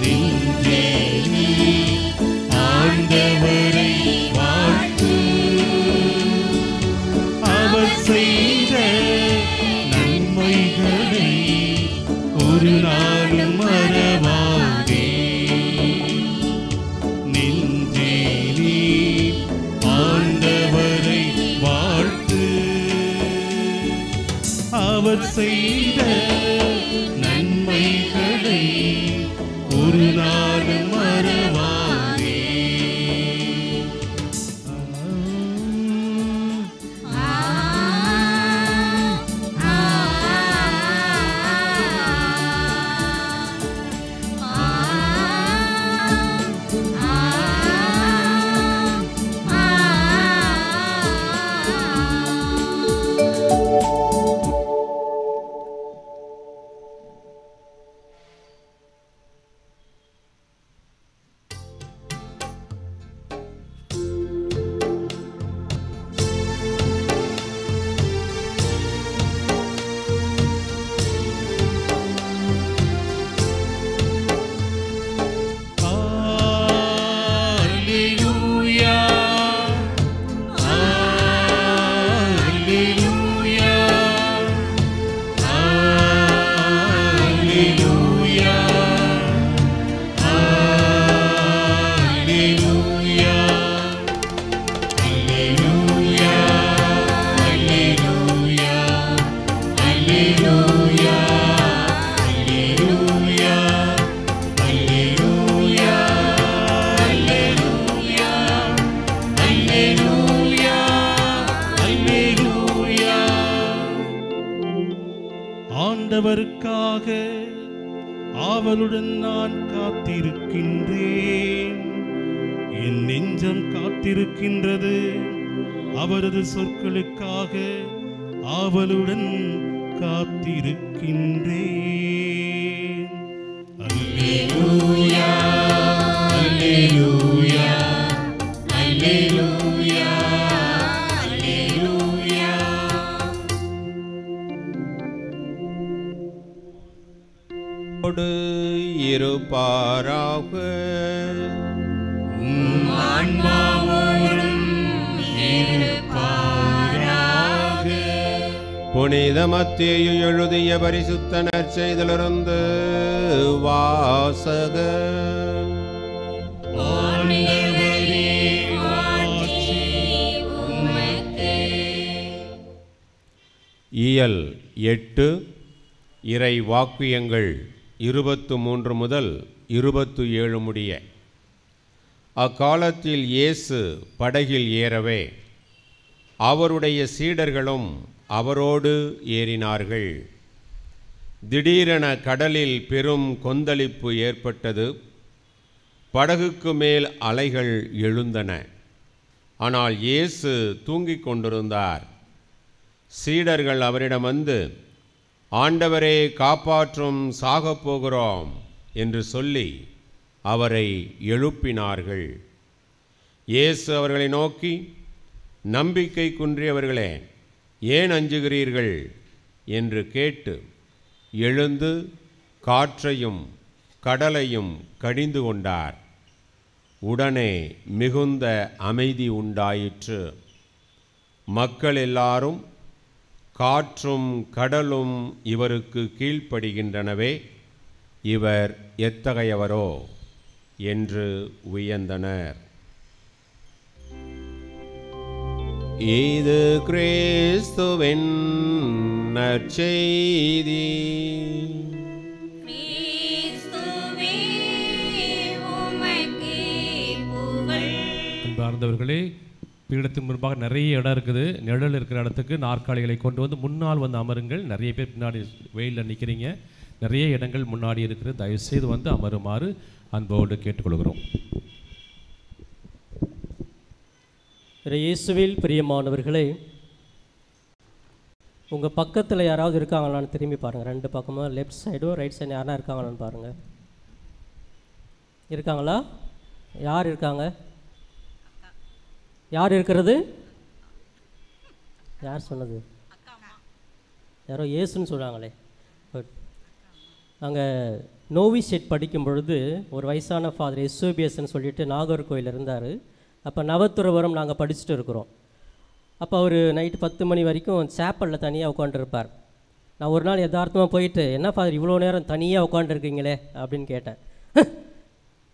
நெஞ்சே நீ ஆண்டவரை வாழ்த்து. அவர் செய்த நன்மைகளை ஒரு நாளும் மறவாதே. நெஞ்சே நீ ஆண்டவரை வாழ்த்து. அவர் செய்த நன்மைகளை ஒரு நாளும் மறவாதே. ஆண்டவருக்காக ஆவலுடன் நான் காத்திருக்கின்றேன். என் நெஞ்சம் காத்திருக்கின்றது. அவரது சொற்களுக்காக ஆவலுடன் காத்திருக்கின்றேன். அல்லேலூயா, அல்லேலூயா, அல்லேலூயா, அல்லேலூயா. இருப்பாராக. ஆன்மாவோடும் இருப்பாராக. புனித மத்தேயு எழுதிய பரிசுத்த நற்செய்தியிலிருந்து வாசகம். ஆண்டவரே மாட்சி உமக்கே. இயல் 8 இறை வாக்கியங்கள் 23 முதல் 27 முடிய. அக்காலத்தில் இயேசு படகில் ஏறவே அவருடைய சீடர்களும் அவரோடு ஏறினார்கள். திடீரென கடலில் பெரும் கொந்தளிப்பு ஏற்பட்டது. படகுக்கு மேல் அலைகள் எழுந்தன. ஆனால் இயேசு தூங்கிக் கொண்டிருந்தார். சீடர்கள் அவரிடம் வந்து, ஆண்டவரே காப்பாற்றும், சாகப் போகிறோம் என்று சொல்லி அவரை எழுப்பினார்கள். இயேசு அவர்களை நோக்கி, நம்பிக்கை குன்றியவர்களே, ஏன் அஞ்சுகிறீர்கள் என்று கேட்டு எழுந்து காற்றையும் கடலையும் கடிந்து கொண்டார். உடனே மிகுந்த அமைதி உண்டாயிற்று. மக்கள் எல்லாரும் காற்றும் கடலும் இவருக்கு கீழ்ப்படுகின்றனவே, இவர் எத்தகையவரோ என்று வியந்தனர். இது கிறிஸ்துவின் நற்செய்தி. அன்பார்ந்தவர்களே, பீடத்தின் முன்பாக நிறைய இடம் இருக்குது. நிழல் இருக்கிற இடத்துக்கு நாற்காலிகளை கொண்டு வந்து முன்னால் வந்து அமருங்கள். நிறைய பேர் பின்னாடி வெயிலில் நிற்கிறீங்க. நிறைய இடங்கள் முன்னாடி இருக்குது. தயவுசெய்து வந்து அமருமாறு அன்போடு கேட்டுக்கொள்கிறோம். இயேசுவில் பிரியமானவர்களே, உங்கள் பக்கத்தில் யாராவது இருக்காங்களான்னு திரும்பி பாருங்கள். ரெண்டு பக்கமும் லெஃப்ட் சைடும் ரைட் சைடும் யாரா இருக்காங்களான்னு பாருங்கள். இருக்காங்களா? யார் இருக்காங்க? யார் இருக்கிறது? யார் சொன்னது? யாரோ இயேசுன்னு சொல்கிறாங்களே. நாங்கள் நோவிசெட் படிக்கும் பொழுது ஒரு வயசான ஃபாதர் எஸ்ஓபிஎஸ்ன்னு சொல்லிட்டு நாகர்கோயில் இருந்தார். அப்போ நவத்துறவரம் நாங்கள் படிச்சுட்டு இருக்கிறோம். அப்போ அவர் நைட்டு 10 மணி வரைக்கும் சேப்பலில் தனியாக உட்காந்துருப்பார். நான் ஒரு நாள் யதார்த்தமாக போயிட்டு, என்ன ஃபாதர் இவ்வளோ நேரம் தனியாக உட்காந்துருக்கீங்களே அப்படின்னு கேட்டேன்.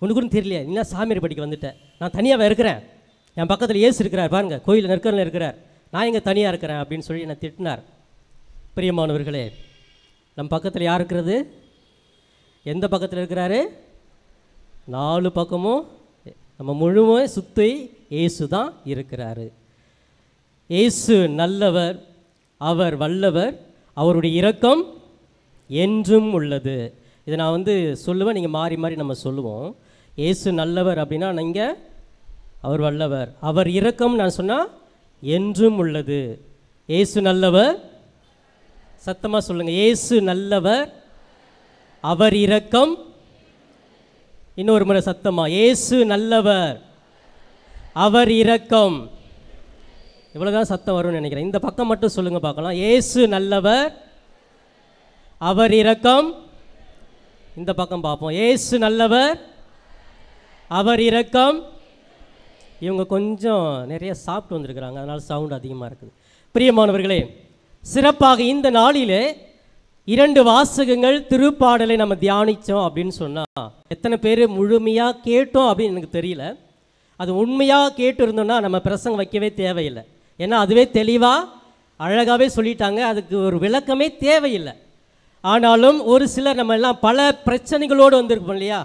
உனக்கு கூட தெரியலையா, இன்னும் சாமியார் படிக்க வந்துட்டேன், நான் தனியாக இருக்கிறேன், என் பக்கத்தில் ஏசு இருக்கிறார் பாருங்கள், கோயில் நெற்கரில் இருக்கிறார், நான் இங்கே தனியாக இருக்கிறேன் அப்படின்னு சொல்லி என்னை திட்டினார். பிரியமானவர்களே, நம்ம பக்கத்தில் யார் இருக்கிறது? எந்த பக்கத்தில் இருக்கிறாரு? 4 பக்கமும் நம்ம முழுவதும் சுற்றி இயேசு தான் இருக்கிறாரு. இயேசு நல்லவர், அவர் வல்லவர், அவருடைய இரக்கம் என்றும் உள்ளது. இதை நான் சொல்லுவேன், நீங்கள் மாறி மாறி நம்ம சொல்லுவோம். இயேசு நல்லவர் அப்படின்னா நீங்கள், அவர் வல்லவர், அவர் இரக்கம் நான் சொன்னால் என்றும் உள்ளது. இயேசு நல்லவர், சத்தமாக சொல்லுங்கள். இயேசு நல்லவர், அவர் இரக்கம், இன்னொரு முறை சத்தமாக, இயேசு நல்லவர், அவர் இரக்கம். இவ்வளோதான் சத்தம் வரும்னு நினைக்கிறேன். இந்த பக்கம் மட்டும் சொல்லுங்கள் பார்க்கலாம். இயேசு நல்லவர், அவர் இரக்கம். இந்த பக்கம் பார்ப்போம். இயேசு நல்லவர், அவர் இரக்கம். இவங்க கொஞ்சம் நிறைய சாப்பிட்டு வந்திருக்கிறாங்க, அதனால் சவுண்ட் அதிகமாக இருக்குது. பிரியமானவர்களே, சிறப்பாக இந்த நாளிலே 2 வாசகங்கள் திருப்பாடலை நம்ம தியானித்தோம் அப்படின்னு சொன்னால், எத்தனை பேர் முழுமையாக கேட்டோம் அப்படின்னு எனக்கு தெரியல. அது உண்மையாக கேட்டு இருந்தோம்னா நம்ம பிரசங்கம் வைக்கவே தேவையில்லை. ஏன்னா அதுவே தெளிவாக அழகாகவே சொல்லிட்டாங்க, அதுக்கு ஒரு விளக்கமே தேவையில்லை. ஆனாலும் ஒரு சிலர் நம்ம எல்லாம் பல பிரச்சனைகளோடு வந்திருப்போம் இல்லையா.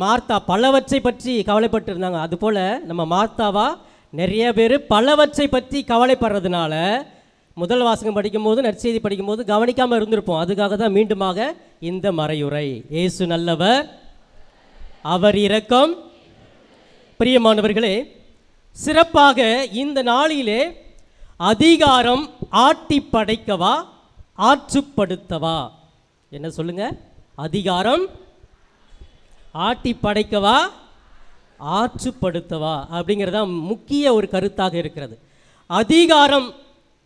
மார்த்தா பலவற்றை பற்றி கவலைப்பட்டு இருந்தாங்க. அதுபோல் நம்ம மார்த்தாவா நிறைய பேர் பலவற்றை பற்றி கவலைப்படுறதுனால முதல் வாசகம் படிக்கும்போது, நற்செய்தி படிக்கும்போது கவனிக்காமல் இருந்திருப்போம். அதுக்காக தான் மீண்டுமாக இந்த மறையுரை. இயேசு நல்லவர், அவர் இரக்கம். பிரியமானவர்களே, சிறப்பாக இந்த நாளிலே அதிகாரம் ஆட்டி படைக்கவா ஆற்றுப்படுத்தவா? என்ன சொல்லுங்க? அதிகாரம் ஆட்டி படைக்கவா ஆற்றுப்படுத்தவா அப்படிங்கிறது தான் முக்கிய ஒரு கருத்தாக இருக்கிறது. அதிகாரம்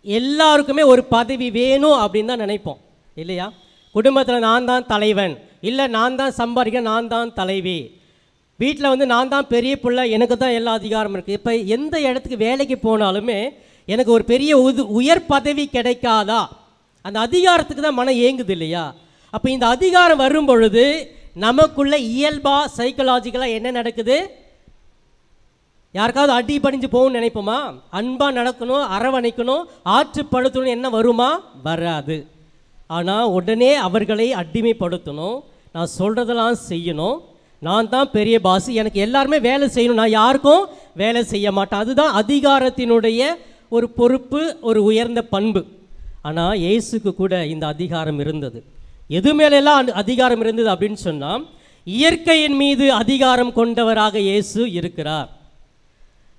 எல்லாருக்குமே ஒரு பதவி வேணும் அப்படின்னு தான் நினைப்போம் இல்லையா? குடும்பத்தில் நான் தான் தலைவன், இல்லை நான் தான் சம்பாதிக்க, நான் தான் தலைவி, வீட்டில் நான் தான் பெரிய பிள்ளை, எனக்கு தான் எல்லா அதிகாரம் இருக்குது. இப்போ எந்த இடத்துக்கு வேலைக்கு போனாலுமே எனக்கு ஒரு பெரிய உயர் பதவி கிடைக்காதா? அந்த அதிகாரத்துக்கு தான் மனம் ஏங்குது இல்லையா? அப்போ இந்த அதிகாரம் வரும் பொழுது நமக்குள்ள இயல்பாக சைக்கலாஜிக்கலாக என்ன நடக்குது? யாருக்காவது அடி படிஞ்சு போகணும்னு நினைப்போமா? அன்பாக நடக்கணும், அரவணைக்கணும், ஆற்றுப்படுத்தணும் என்ன வருமா? வராது. ஆனால் உடனே அவர்களை அடிமைப்படுத்தணும், நான் சொல்கிறதெல்லாம் செய்யணும், நான் தான் பெரிய பாஸ், எனக்கு எல்லாருமே வேலை செய்யணும், நான் யாருக்கும் வேலை செய்ய மாட்டேன். அதுதான் அதிகாரத்தினுடைய ஒரு பொறுப்பு, ஒரு உயர்ந்த பண்பு. ஆனால் இயேசுக்கு கூட இந்த அதிகாரம் இருந்தது. எது மேலெல்லாம் அதிகாரம் இருந்தது அப்படின்னு சொன்னால், இயற்கையின் மீது அதிகாரம் கொண்டவராக இயேசு இருக்கிறார்,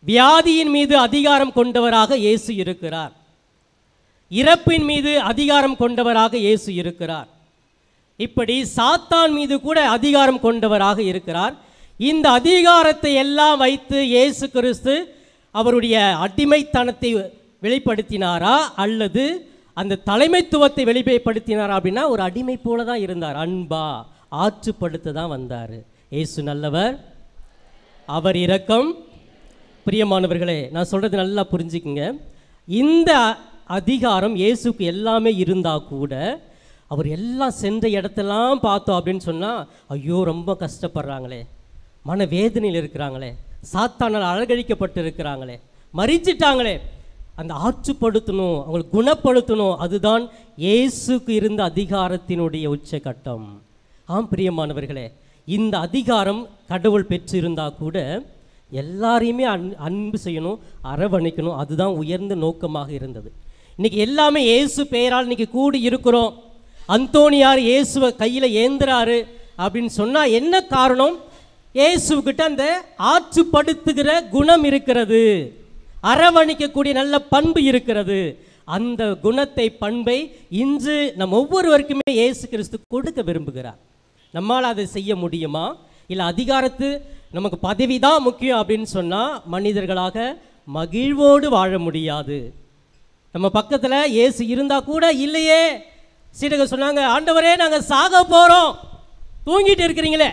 வியாதியின் மீது அதிகாரம் கொண்டவராக இயேசு இருக்கிறார், இறப்பின் மீது அதிகாரம் கொண்டவராக இயேசு இருக்கிறார், இப்படி சாத்தான் மீது கூட அதிகாரம் கொண்டவராக இருக்கிறார். இந்த அதிகாரத்தை எல்லாம் வைத்து இயேசு கிறிஸ்து அவருடைய அடிமைத்தனத்தை வெளிப்படுத்தினாரா அல்லது அந்த தலைமைத்துவத்தை வெளிப்படுத்தினாரா அப்படின்னா ஒரு அடிமை போல தான் இருந்தார். அன்பா ஆற்றுப்படுத்த தான் வந்தார். இயேசு நல்லவர், அவர் இரக்கம். பிரியமானவர்களே, நான் சொல்கிறது நல்லா புரிஞ்சுக்குங்க. இந்த அதிகாரம் இயேசுக்கு எல்லாமே இருந்தால் கூட அவர் எல்லாம் சென்ற இடத்தெல்லாம் பார்த்தோம் அப்படின்னு சொன்னால், ஐயோ ரொம்ப கஷ்டப்படுறாங்களே, மன வேதனையில் இருக்கிறாங்களே, சாத்தானால் அழகழிக்கப்பட்டு இருக்கிறாங்களே, மறிச்சிட்டாங்களே, அந்த ஆற்றுப்படுத்தணும், அவங்களுக்கு குணப்படுத்தணும். அதுதான் இயேசுக்கு இருந்த அதிகாரத்தினுடைய உச்சகட்டம். ஆம் பிரியமானவர்களே, இந்த அதிகாரம் கடவுள் பெற்றிருந்தால் கூட எல்லாரையுமே அன்பு செய்யணும், அரவணைக்கணும், அதுதான் உயர்ந்த நோக்கமாக இருந்தது. இன்றைக்கி எல்லாமே இயேசு பெயரால் இன்றைக்கி கூடி இருக்கிறோம். அந்தோனியார் இயேசுவை கையில் ஏந்துறாரு அப்படின்னு சொன்னால் என்ன காரணம்? இயேசுக்கிட்ட அந்த ஆற்றுப்படுத்துகிற குணம் இருக்கிறது, அரவணைக்கக்கூடிய நல்ல பண்பு இருக்கிறது. அந்த குணத்தை, பண்பை இன்று நம் ஒவ்வொருவருக்குமே இயேசு கிறிஸ்து கொடுக்க விரும்புகிறார். நம்மால் அதை செய்ய முடியுமா? இல்லை அதிகாரத்து நமக்கு பதவி தான் முக்கியம் அப்படின்னு சொன்னால் மனிதர்களாக மகிழ்வோடு வாழ முடியாது. நம்ம பக்கத்தில் இயேசு இருந்தால் கூட இல்லையே சீடர்கள் சொன்னாங்க, ஆண்டவரே நாங்கள் சாக போகிறோம், தூங்கிட்டு இருக்கிறீங்களே.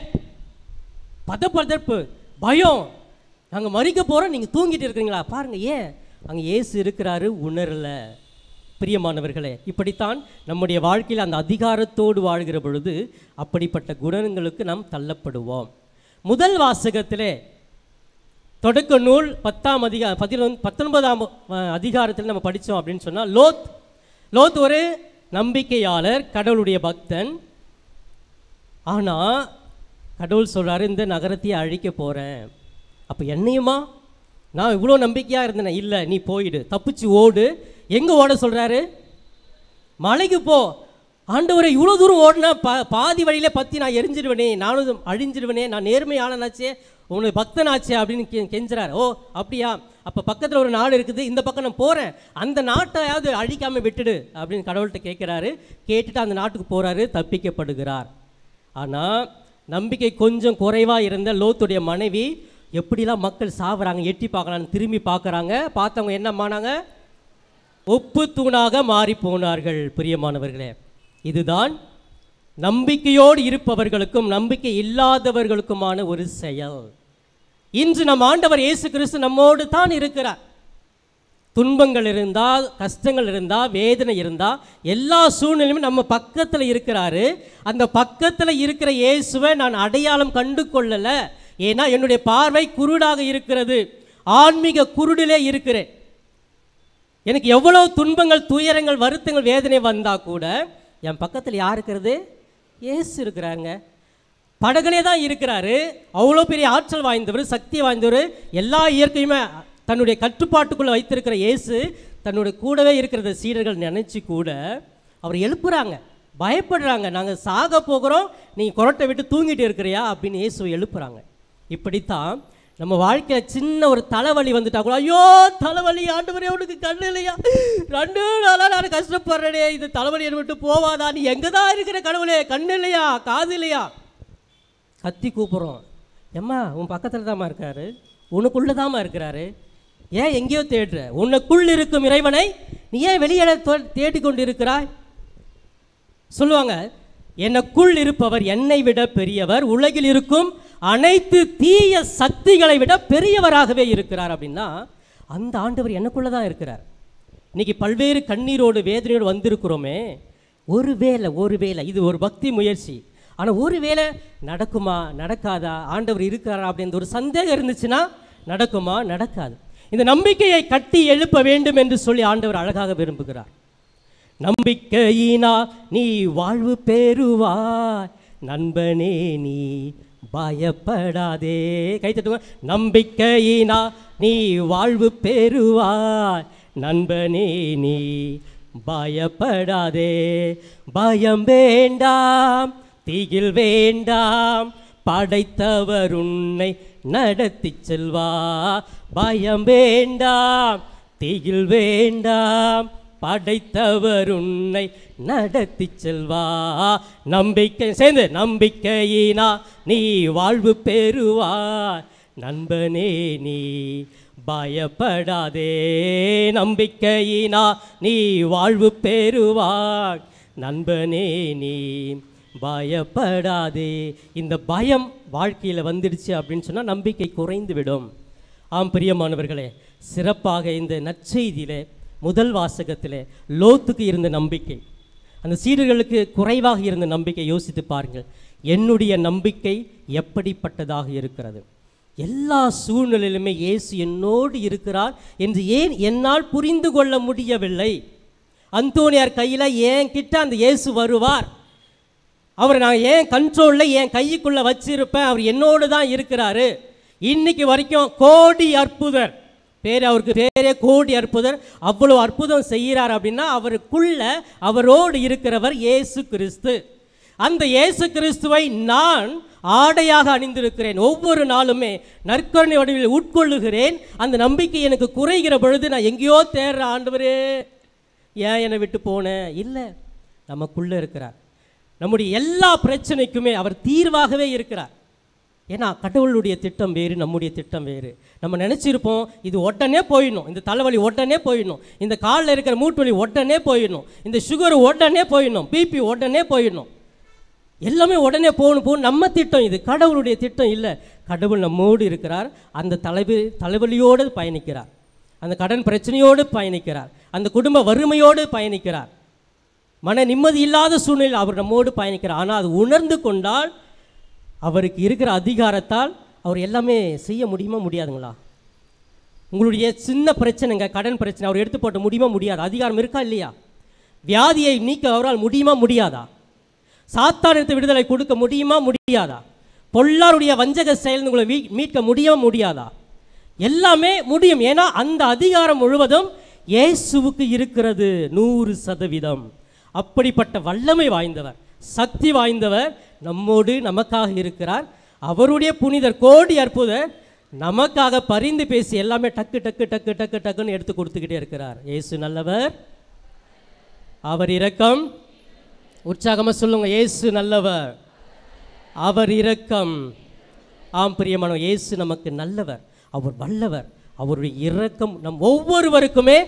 பதப்பதப்பு, பயம், நாங்கள் மறிக்க போகிறோம், நீங்கள் தூங்கிட்டு இருக்கிறீங்களா? பாருங்கள், ஏன் அங்கே இயேசு இருக்கிறாரு, உணரல. பிரியமானவர்களே, இப்படித்தான் நம்முடைய வாழ்க்கையில் அந்த அதிகாரத்தோடு வாழ்கிற பொழுது அப்படிப்பட்ட குணங்களுக்கு நாம் தள்ளப்படுவோம். முதல் வாசகத்திலே தொடக்க நூல் 19ஆம் அதிகாரத்தில் நம்ம படித்தோம் அப்படின்னு சொன்னால், லோத் ஒரு நம்பிக்கையாளர், கடவுளுடைய பக்தன். ஆனால் கடவுள் சொல்கிறாரு, இந்த நகரத்தையே அழிக்க போகிறேன். அப்போ என்னையுமா? நான் இவ்வளோ நம்பிக்கையாக இருந்தேன். இல்லை, நீ போயிடு, தப்பிச்சு ஓடு. எங்கே ஓட சொல்கிறாரு? மலைக்கு போ. ஆண்டவரை இவ்வளோ தூரம் ஓடினா பாதி வழியிலே பற்றி நான் எரிஞ்சிடுவேனே, நானும் அழிஞ்சிடுவேனே, நான் நேர்மையாளனாச்சே, உன்னுடைய பக்தனாச்சே அப்படின்னு கெஞ்சுறாரு. ஓ அப்படியா? அப்போ பக்கத்தில் ஒரு நாடு இருக்குது, இந்த பக்கம் நான் போகிறேன், அந்த நாட்டையாவது அழிக்காமல் விட்டுடு அப்படின்னு கடவுள்கிட்ட கேட்குறாரு. கேட்டுட்டு அந்த நாட்டுக்கு போகிறாரு, தப்பிக்கப்படுகிறார். ஆனால் நம்பிக்கை கொஞ்சம் குறைவாக இருந்த லோத்துடைய மனைவி எப்படிலாம் மக்கள் சாவுறாங்க எட்டி பார்க்கலான்னு திரும்பி பார்க்குறாங்க. பார்த்தவங்க என்னம்மானாங்க? உப்பு தூணாக மாறி போனார்கள். பிரியமானவர்களே, இதுதான் நம்பிக்கையோடு இருப்பவர்களுக்கும் நம்பிக்கை இல்லாதவர்களுக்குமான ஒரு செயல். இன்று நம் ஆண்டவர் இயேசு கிறிஸ்து நம்மோடு தான் இருக்கிறார். துன்பங்கள் இருந்தால், கஷ்டங்கள் இருந்தால், வேதனை இருந்தால், எல்லா சூழ்நிலையும் நம்ம பக்கத்தில் இருக்கிறாரு. அந்த பக்கத்தில் இருக்கிற இயேசுவை நான் அடையாளம் கண்டு கொள்ளலை. ஏன்னா என்னுடைய பார்வை குருடாக இருக்கிறது, ஆன்மீக குருடிலே இருக்கிறேன். எனக்கு எவ்வளோ துன்பங்கள், துயரங்கள், வருத்தங்கள், வேதனை வந்தால் கூட என் பக்கத்தில் யார் இருக்கிறது? இயேசு இருக்கிறாங்க. படகுலே தான் இருக்கிறாரு. அவ்வளோ பெரிய ஆற்றல் வாய்ந்தவர், சக்தி வாய்ந்தவர், எல்லா இயற்கையுமே தன்னுடைய கட்டுப்பாட்டுக்குள்ளே வைத்திருக்கிற இயேசு தன்னுடைய கூடவே இருக்கிறத சீடர்கள் நினச்சி கூட அவர் எழுப்புறாங்க, பயப்படுறாங்க. நாங்கள் சாக போகிறோம், நீங்கள் கொரட்டை விட்டு தூங்கிட்டு இருக்கிறியா அப்படின்னு இயேசுவை எழுப்புறாங்க. இப்படித்தான் நம்ம வாழ்க்கையில் சின்ன ஒரு தலைவலி வந்துட்டா கூட, ஐயோ தலைவலி, ஆண்டவரே உனக்கு கண்ணு இல்லையா, 2 நாளாக நான் கஷ்டப்படுறேனே, இது தலைவலி என்ன விட்டு போவாதா, நீ எங்கே தான் இருக்கிற கடவுளே, கண்ணு இல்லையா, காது இல்லையா, கத்தி கூப்பிட்றோம். எம்மா உன் பக்கத்தில் தாம்மா இருக்காரு, உனக்குள்ளே தாம்மா இருக்கிறாரு, ஏன் எங்கேயோ தேடுற? உனக்குள் இருக்கும் இறைவனை நீ ஏன் வெளியே தேடிக்கொண்டு இருக்கிறாய்? சொல்லுவாங்க, எனக்குள் இருப்பவர் என்னை விட பெரியவர், உலகில் இருக்கும் அனைத்து தீய சக்திகளை விட பெரியவராகவே இருக்கிறார். அப்படின்னா அந்த ஆண்டவர் எனக்குள்ளே தான் இருக்கிறார். இன்னைக்கு பல்வேறு கண்ணீரோடு வேதனையோடு வந்திருக்கிறோமே, ஒருவேளை இது ஒரு பக்தி முயற்சி, ஆனால் ஒருவேளை நடக்குமா நடக்காதா, ஆண்டவர் இருக்கிறாரா அப்படின்ற ஒரு சந்தேகம் இருந்துச்சுன்னா நடக்குமா நடக்காது. இந்த நம்பிக்கையை கட்டி எழுப்ப வேண்டும் என்று சொல்லி ஆண்டவர் அழகாக விரும்புகிறார். நம்பிக்கையினா நீ வாழ்வு பெறுவாய், நண்பனே நீ பயப்படாதே. கைத்தட்டுங்க. நம்பிக்கையினா நீ வாழ்வு பெறுவாய், நண்பனே நீ பயப்படாதே. பயம் வேண்டாம், திகில் வேண்டாம், படைத்தவர் உன்னை நடத்தி செல்வா. பயம் வேண்டாம், திகில் வேண்டாம், படைத்தவர் உன்னை நடத்தி செல்வா. நம்பிக்கை சேர்ந்து, நம்பிக்கையினா நீ வாழ்வு பெறுவாய், நண்பனே நீ பயப்படாதே. நம்பிக்கையினா நீ வாழ்வு பெறுவாய், நண்பனே நீ பயப்படாதே. இந்த பயம் வாழ்க்கையில் வந்துடுச்சு அப்படின்னு சொன்னால் நம்பிக்கை குறைந்து விடும். ஆம் பிரியமானவர்களே, சிறப்பாக இந்த நற்செய்தியிலே முதல் வாசகத்தில் லோத்துக்கு இருந்த நம்பிக்கை, அந்த சீடர்களுக்கு குறைவாக இருந்த நம்பிக்கை யோசித்து பாருங்கள். என்னுடைய நம்பிக்கை எப்படிப்பட்டதாக இருக்கிறது? எல்லா சூழ்நிலையிலுமே இயேசு என்னோடு இருக்கிறார் என்று ஏன் என்னால் புரிந்து கொள்ள முடியவில்லை? அந்தோனியார் கையில் ஏன் கிட்ட அந்த இயேசு வருவார், அவரை நான் ஏன் கண்ட்ரோலில் என் கைக்குள்ளே வச்சிருப்பேன், அவர் என்னோடு தான் இருக்கிறாரு. இன்னைக்கு வரைக்கும் கோடி அற்புதர் அவருக்கு பேரே கோடி அற்புதர், அவ்வளோ அற்புதம் செய்கிறார். அப்படின்னா அவருக்குள்ள அவரோடு இருக்கிறவர் இயேசு கிறிஸ்து. அந்த இயேசு கிறிஸ்துவை நான் ஆடையாக அணிந்திருக்கிறேன். ஒவ்வொரு நாளுமே நற்கருணை வடிவில் உட்கொள்ளுகிறேன். அந்த நம்பிக்கை எனக்கு குறைகிற பொழுது நான் எங்கேயோ தேடுற, ஆண்டவரே ஏன் என்னை விட்டு போனேன்? இல்லை, நமக்குள்ளே இருக்கிறார். நம்முடைய எல்லா பிரச்சனைக்குமே அவர் தீர்வாகவே இருக்கிறார். ஏன்னா கடவுளுடைய திட்டம் வேறு, நம்முடைய திட்டம் வேறு. நம்ம நினச்சிருப்போம் இது உடனே போயிடணும், இந்த தலைவலி உடனே போயிடணும், இந்த காலில் இருக்கிற மூட்டு வலி உடனே போயிடணும், இந்த சுகர் உடனே போயிடணும், பிபி உடனே போயிடணும், எல்லாமே உடனே போகணும். நம்ம திட்டம் இது, கடவுளுடைய திட்டம் இல்லை. கடவுள் நம்மோடு இருக்கிறார். அந்த தலைவலியோடு பயணிக்கிறார், அந்த கடன் பிரச்சனையோடு பயணிக்கிறார், அந்த குடும்ப வறுமையோடு பயணிக்கிறார், மன நிம்மதி இல்லாத சூழ்நிலையில் அவர் நம்மோடு பயணிக்கிறார். ஆனால் அது உணர்ந்து கொண்டால், அவருக்கு இருக்கிற அதிகாரத்தால் அவர் எல்லாமே செய்ய முடியுமா முடியாதுங்களா? உங்களுடைய சின்ன பிரச்சனைங்க, கடன் பிரச்சனை அவர் எடுத்து போட்ட முடியுமா முடியாது? அதிகாரம் இருக்கா இல்லையா? வியாதியை நீக்க அவரால் முடியுமா முடியாதா? சாத்தானிடத்து விடுதலை கொடுக்க முடியுமா முடியாதா? பொல்லாருடைய வஞ்சக செயல் உங்களை மீட்க முடியுமா முடியாதா? எல்லாமே முடியும். ஏன்னா அந்த அதிகாரம் முழுவதும் இயேசுவுக்கு இருக்கிறது 100%. அப்படிப்பட்ட வல்லமை வாய்ந்தவர், சக்தி வாய்ந்தவர் நம்மோடு நமக்காக இருக்கிறார். அவருடைய புனிதர் கோடி அற்புதர் நமக்காக பரிந்து பேசி எல்லாமே டக்கு டக்கு டக்கு டக்கு டக்குன்னு எடுத்து கொடுத்துக்கிட்டே இருக்கிறார். இயேசு நல்லவர், அவர் இரக்கம். உற்சாகமாக சொல்லுங்க, இயேசு நல்லவர், அவர் இரக்கம். ஆம் பிரியமானவர், இயேசு நமக்கு நல்லவர், அவர் வல்லவர், அவருடைய இரக்கம் நம் ஒவ்வொருவருக்குமே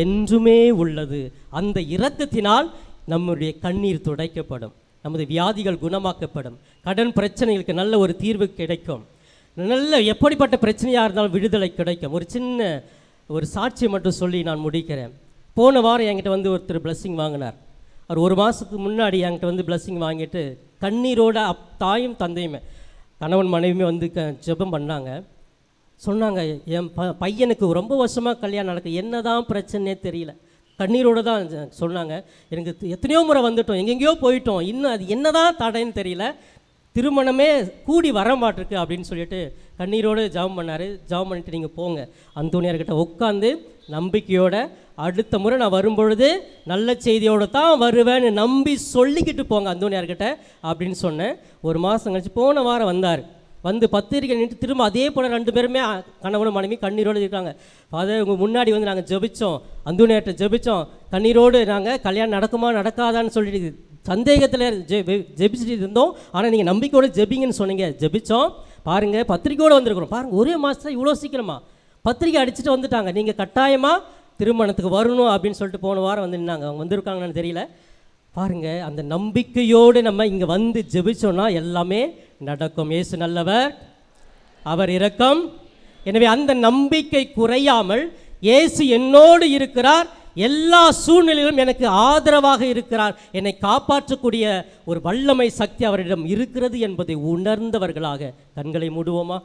என்றுமே உள்ளது. அந்த இரக்கத்தினால் நம்முடைய கண்ணீர் துடைக்கப்படும், நமது வியாதிகள் குணமாக்கப்படும், கடன் பிரச்சனைகளுக்கு நல்ல ஒரு தீர்வு கிடைக்கும், நல்ல எப்படிப்பட்ட பிரச்சனையாக இருந்தாலும் விடுதலை கிடைக்கும். ஒரு சின்ன ஒரு சாட்சியை மட்டும் சொல்லி நான் முடிக்கிறேன். போன வாரம் என்கிட்ட வந்து ஒருத்தர் பிளஸ்ஸிங் வாங்கினார். அவர் ஒரு மாதத்துக்கு முன்னாடி என்கிட்ட வந்து பிளஸ்ஸிங் வாங்கிட்டு கண்ணீரோட தாயும் தந்தையுமே கணவன் மனைவியுமே வந்து ஜெபம் பண்ணாங்க. சொன்னாங்க, என் பையனுக்கு ரொம்ப வருஷமாக கல்யாணம் நடக்குது, என்ன தான் பிரச்சனையே தெரியல. கண்ணீரோடு தான் சொன்னாங்க, எனக்கு எத்தனையோ முறை வந்துட்டோம், எங்கெங்கேயோ போயிட்டோம், இன்னும் அது என்ன தான் தடைன்னு தெரியல, திருமணமே கூடி வர மாட்டிருக்கு அப்படின்னு சொல்லிட்டு கண்ணீரோடு ஜெபம் பண்ணார். ஜெபம் பண்ணிட்டு நீங்கள் போங்க அந்தோனியார்கிட்ட உட்காந்து நம்பிக்கையோட, அடுத்த முறை நான் வரும்பொழுது நல்ல செய்தியோடு தான் வருவேன்னு நம்பி சொல்லிக்கிட்டு போங்க அந்தோனியார்கிட்ட அப்படின்னு சொன்னேன். ஒரு மாதம் கழிச்சு போன வாரம் வந்தார். வந்து பத்திரிக்கை நின்று திரும்ப அதே போல் 2 பேருமே கணவனும் மனைவி கண்ணீரோடு இருக்காங்க. ஃபாதர் உங்கள் முன்னாடி வந்து நாங்கள் ஜெபித்தோம், அந்தோனியார்கிட்ட ஜெபித்தோம், கண்ணீரோடு நாங்கள் கல்யாணம் நடக்குமா நடக்காதான்னு சொல்லிட்டு சந்தேகத்தில் ஜெபிச்சுட்டு இருந்தோம். ஆனால் நீங்கள் நம்பிக்கையோடு ஜெபிங்கன்னு சொன்னீங்க, ஜெபித்தோம். பாருங்கள் பத்திரிக்கையோடு வந்திருக்கிறோம். பாருங்கள் ஒரே மாதத்தில் இவ்வளோ சீக்கிரமா பத்திரிக்கை அடிச்சுட்டு வந்துட்டாங்க. நீங்கள் கட்டாயமாக திருமணத்துக்கு வரணும் அப்படின்னு சொல்லிட்டு போன வாரம் வந்து நின்னாங்க. அவங்க வந்திருக்காங்கன்னு தெரியல. பாருங்கள் அந்த நம்பிக்கையோடு நம்ம இங்கே வந்து ஜெபிச்சோன்னா எல்லாமே நடக்கும். இயேசு நல்லவர், அவர் இரக்கம். எனவே அந்த நம்பிக்கை குறையாமல் இயேசு என்னோடு இருக்கிறார், எல்லா சூழ்நிலையிலும் எனக்கு ஆதரவாக இருக்கிறார், என்னை காப்பாற்றக்கூடிய ஒரு வல்லமை சக்தி அவரிடம் இருக்கிறது என்பதை உணர்ந்தவர்களாக கண்களை மூடுவோமா,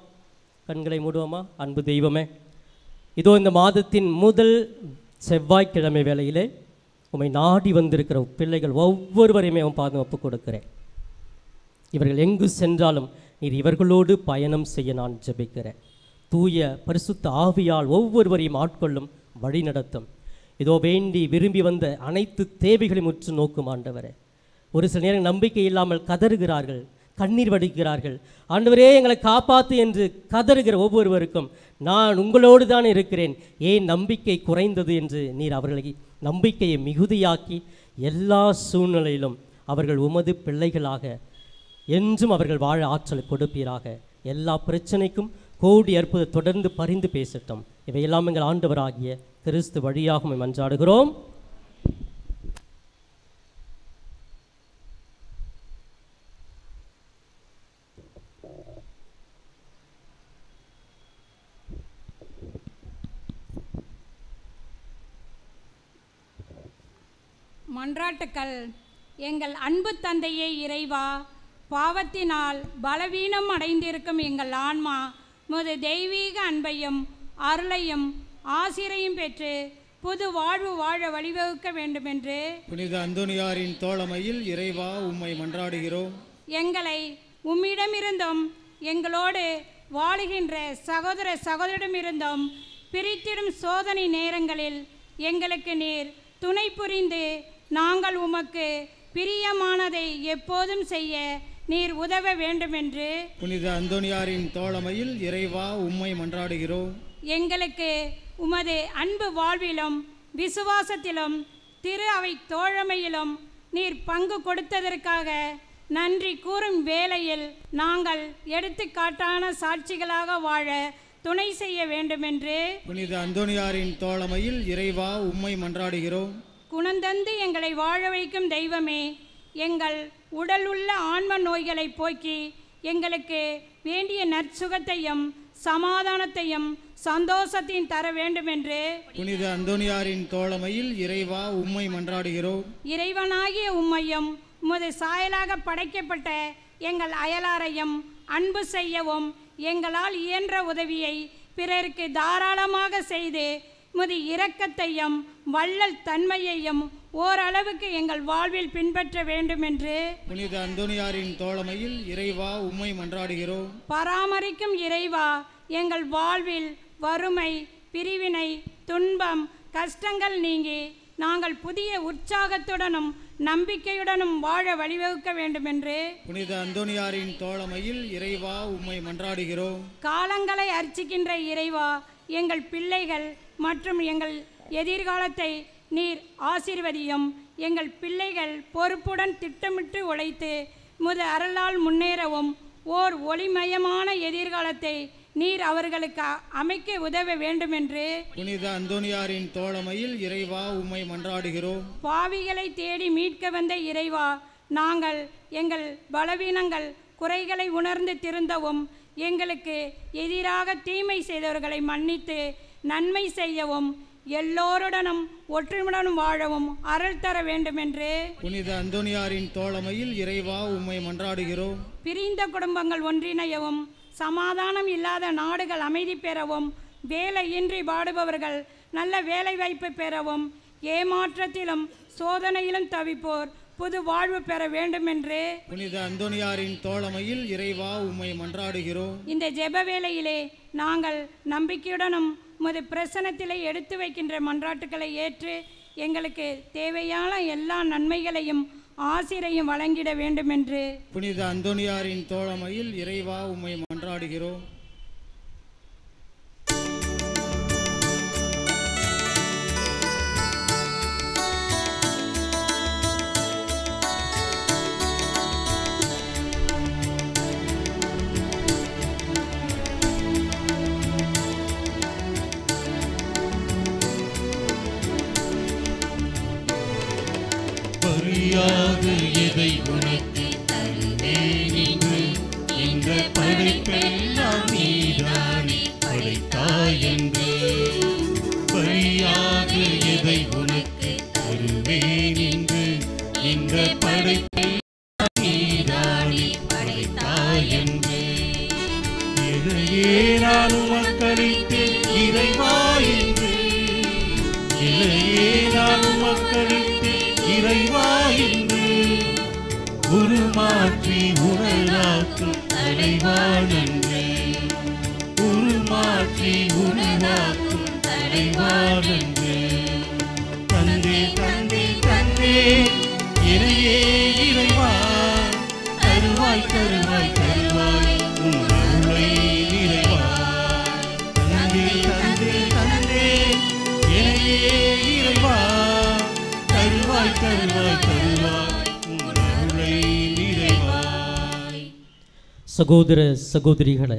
கண்களை மூடுவோமா. அன்பு தெய்வமே, இதோ இந்த மாதத்தின் முதல் செவ்வாய்க்கிழமை வேளையிலே உம்மை நாடி வந்திருக்கிற பிள்ளைகள் ஒவ்வொருவரையுமே அவன் பாதம் ஒப்புக் கொடுக்கிறேன். இவர்கள் எங்கு சென்றாலும் நீர் இவர்களோடு பயணம் செய்ய நான் ஜெபிக்கிறேன். தூய பரிசுத்த ஆவியால் ஒவ்வொருவரையும் ஆட்கொள்ளும், வழி நடத்தும். இதோ வேண்டி விரும்பி வந்த அனைத்து தேவைகளையும் உற்று நோக்கும் ஆண்டவரே. ஒரு சில நேரம் நம்பிக்கை இல்லாமல் கதறுகிறார்கள், கண்ணீர் வடிக்கிறார்கள். ஆண்டவரே எங்களை காப்பாற்று என்று கதறுகிற ஒவ்வொருவருக்கும் நான் உங்களோடு தான் இருக்கிறேன், ஏன் நம்பிக்கை குறைந்தது என்று நீர் அவர்களை நம்பிக்கையை மிகுதியாக்கி எல்லா சூழ்நிலையிலும் அவர்கள் உமது பிள்ளைகளாக என்றும் அவர்கள் வாழ ஆற்றல் கொடுப்பீராக. எல்லா பிரச்சனைக்கும் கோடி அற்புதம் தொடர்ந்து பரிந்து பேசட்டும். இவையெல்லாம் எங்கள் ஆண்டவராகிய கிறிஸ்து வழியாக மன்றாடுகிறோம். மன்றாட்டுக்கள். எங்கள் அன்பு தந்தையே இறைவா, பாவத்தினால் பலவீனம் அடைந்திருக்கும் எங்கள் ஆன்மா முது தெய்வீக அன்பையும் அருளையும் ஆசிரையும் பெற்று புது வாழ்வு வாழ வழிவகுக்க வேண்டுமென்று புனித அந்தோனியாரின் தோழமையில் இறைவா உம்மை மன்றாடுகிறோம். எங்களை உம்மிடமிருந்தும் எங்களோடு வாழுகின்ற சகோதர சகோதரிடமிருந்தும் பிரித்திடும் சோதனை நேரங்களில் எங்களுக்கு நீர் துணை புரிந்து நாங்கள் உமக்கு பிரியமானதை எப்போதும் செய்ய நீர் உதவ வேண்டுமென்று புனித அந்தோனியாரின் தோழமையில் இறைவா உம்மை மன்றாடுகிறோம். எங்களுக்கு உமது அன்பு வாழ்விலும் விசுவாசத்திலும் திரு அவை தோழமையிலும் நீர் பங்கு கொடுத்ததற்காக நன்றி கூறும் வேளையில் நாங்கள் எடுத்துக்காட்டான சாட்சிகளாக வாழ துணை செய்ய வேண்டுமென்று புனித அந்தோனியாரின் தோழமையில் இறைவா உம்மை மன்றாடுகிறோம். குணந்தந்து எங்களை வாழ வைக்கும் தெய்வமே, எங்கள் உடல் உள்ள ஆன்ம நோய்களை போக்கி எங்களுக்கு வேண்டிய நற்சுகத்தையும் சமாதானத்தையும் சந்தோஷத்தையும் தர வேண்டுமென்று புனித அந்தோனியாரின் தோழமையில் இறைவா உம்மை மன்றாடுகிறோம். இறைவனாகிய உம்மையும் உமது சாயலாக படைக்கப்பட்ட எங்கள் அயலாரையும் அன்பு செய்யவும் எங்களால் இயன்ற உதவியை பிறருக்கு தாராளமாக செய்து உமது இரக்கத்தையும் வள்ளல் தன்மையையும் ஓரளவுக்கு எங்கள் வாழ்வில் பின்பற்ற வேண்டும் என்று புனித அந்தோனியாரின் தோழமையில் இறைவா உம்மை மன்றாடுகிறோம். பராமரிக்கும் இறைவா, எங்கள் வாழ்வில் வறுமை, பிரிவினை, துன்பம், கஷ்டங்கள் நீங்கி நாங்கள் புதிய உற்சாகத்துடனும் நம்பிக்கையுடனும் வாழ வழிவகுக்க வேண்டுமென்று புனித அந்தோனியாரின் தோழமையில் இறைவா உம்மை மன்றாடுகிறோம். காலங்களை அர்ச்சிக்கின்ற இறைவா, எங்கள் பிள்ளைகள் மற்றும் எங்கள் எதிர்காலத்தை நீர் ஆசீர்வதியும். எங்கள் பிள்ளைகள் பொறுப்புடன் திட்டமிட்டு உழைத்து முது அருளால் முன்னேறவும் ஓர் ஒளிமயமான எதிர்காலத்தை நீர் அவர்களுக்கு அமைக்க உதவ வேண்டுமென்று புனித அந்தோனியாரின் தோழமையில் இறைவா உம்மை மன்றாடுகிறோம். பாவிகளை தேடி மீட்க வந்த இறைவா, நாங்கள் எங்கள் பலவீனங்கள் குறைகளை உணர்ந்து திருந்தவும் எங்களுக்கு எதிராக தீமை செய்தவர்களை மன்னித்து நன்மை செய்யவும் எல்லோருடனும் ஒற்றுமையுடன் வாழவும் அருள் தர வேண்டுமென்று புனித அந்தோனியாரின் தோழமையில் இறைவா உம்மை மன்றாடுகிறோம். பிரிந்த குடும்பங்கள் ஒன்றிணையவும் சமாதானம் இல்லாத நாடுகள் அமைதி பெறவும் வேலையின்றி பாடுபவர்கள் நல்ல வேலை வாய்ப்பு பெறவும் ஏமாற்றத்திலும் சோதனையிலும் தவிப்போர் புது வாழ்வு பெற வேண்டுமென்று புனித அந்தோனியாரின் தோழமையில் இறைவா உம்மை மன்றாடுகிறோம். இந்த ஜெப வேளையிலே நாங்கள் நம்பிக்கையுடனும் உமது பிரசனத்திலே எடுத்து வைக்கின்ற மன்றாட்டுக்களை ஏற்று எங்களுக்கு தேவையான எல்லா நன்மைகளையும் ஆசிரையும் வழங்கிட வேண்டுமென்று புனித அந்தோனியாரின் தோழமையில் இறைவா உம்மை மன்றாடுகிறோம். பரியாக எதை உனக்கு தருவேன் என்று இந்த படைப்பெல்லாம் நீதானே படைத்தாய் என்று. பரியாக எதை உனக்கு தருவேன் என்று இந்த படைப்பெல்லாம் நீதானே படைத்தாய் என்று. இதையே நான் உமக்களித்து இறைவா என்று, இதையே நான் உமக்களித்து இறைவா என்று உருமாற்றி உணராக்கும் தலைவா நன்று. உருமாற்றி உணராக்கும் தலைவா நன்று. தந்தே தந்தே தந்தே இறையே இறைவா, தருவாய் தருவாய் தருவாய் உன் அருளை நிறைவாய். தந்தே தந்தே தந்தே இறையே இறைவா, தருவாய் தருவாய் தருவாய் உன் அருளை நிறைவாய். சகோதர சகோதரிகளே,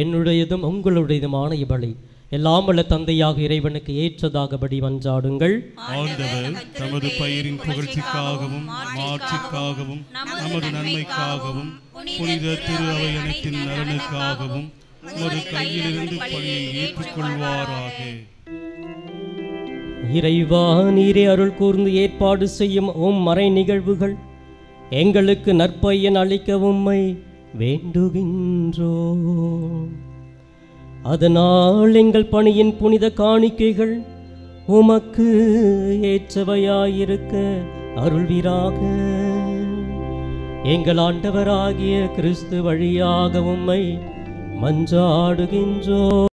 என்னுடையதும் உங்களுடையதுமான இபலி எல்லாம் வல்ல தந்தையாக இறைவனுக்கு ஏற்றதாகபடி மன்றாடுங்கள். ஆண்டவர் தமது பெயரின் புகழ்ச்சிக்காகவும் மாட்சிக்காகவும் நமது நன்மைக்காகவும் புனித திரு அவை அனைத்தின் நலனுக்காகவும் உமது கையிலிருந்து பணியை ஏற்றுக்கொள்வாராக. இறைவா, நீரே அருள் கூர்ந்து ஏற்பாடு செய்யும் உம் மறை நிகழ்வுகள் எங்களுக்கு நற்பயன் அளிக்க உம்மை வேண்டுகின்றோம். அதனால் எங்கள் பணியின் புனித காணிக்கைகள் உமக்கு ஏற்றவையாயிருக்க அருள்வீராக. எங்கள் ஆண்டவராகிய கிறிஸ்து வழியாக உம்மை மன்றாடுகின்றோம்.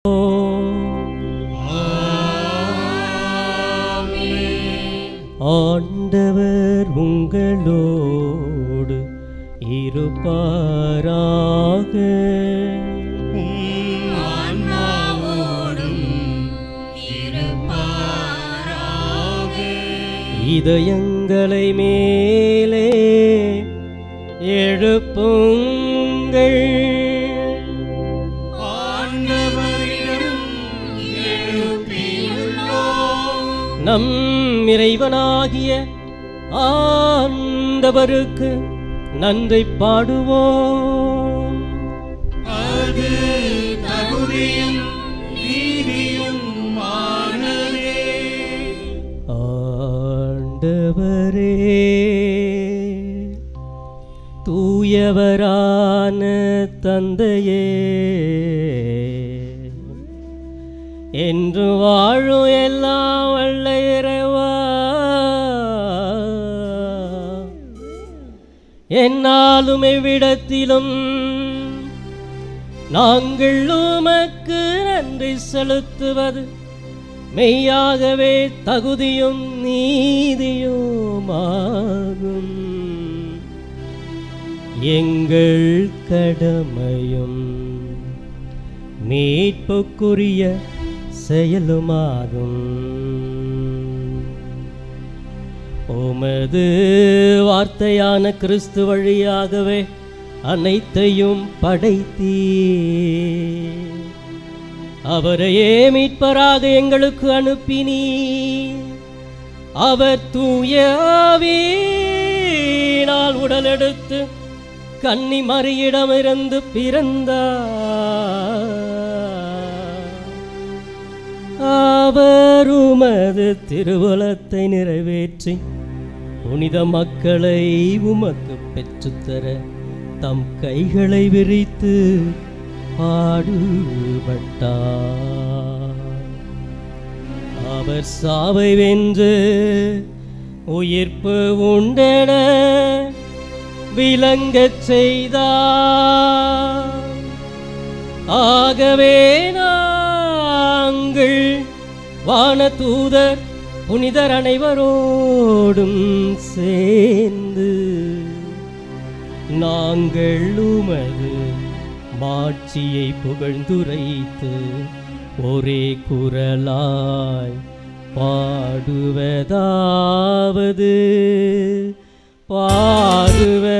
ஆண்டவர் உங்களோடு இருப்பாராக. இதயங்களை மேலே எழுப்புங்கள். நம் இறைவனாகிய ஆண்டவருக்கு நன்றி பாடுவோம். அது தகுதியும் நீதியுமானதே. ஆண்டவரே, தூயவரான தந்தையே, என்று வாழும் எல்லாம் வல்ல இறைவா, என்னாலும் எவ்விடத்திலும் நாங்கள் உமக்கு நன்றி செலுத்துவது மெய்யாகவே தகுதியும் நீதியுமாகும். எங்கள் கடமையும் மீட்புக்குரிய செயலுமாகும். உமது வார்த்தையான கிறிஸ்து வழியாகவே அனைத்தையும் படைத்தீர். அவரையே மீட்பராக எங்களுக்கு அனுப்பினீர். அவர் தூய ஆவியினால் உடலெடுத்து கன்னி மரியிடமிருந்து பிறந்தார். அவர் உமது திருவுளத்தை நிறைவேற்றி புனித மக்களை உமக்கு பெற்றுத்தர தம் கைகளை விரித்து பாடுபட்டார். அவர் சாவை வென்று உயிர்ப்பு உண்டென விளங்கச் செய்தார். ஆகவே நாங்கள் வானதூதர் புனிதர் அனைவரோடும் சேர்ந்து நாங்கள் உமது மாட்சியை புகழ்ந்துரைத்து ஒரே குரலாய் பாடுவதாவது பாடுவதாவது.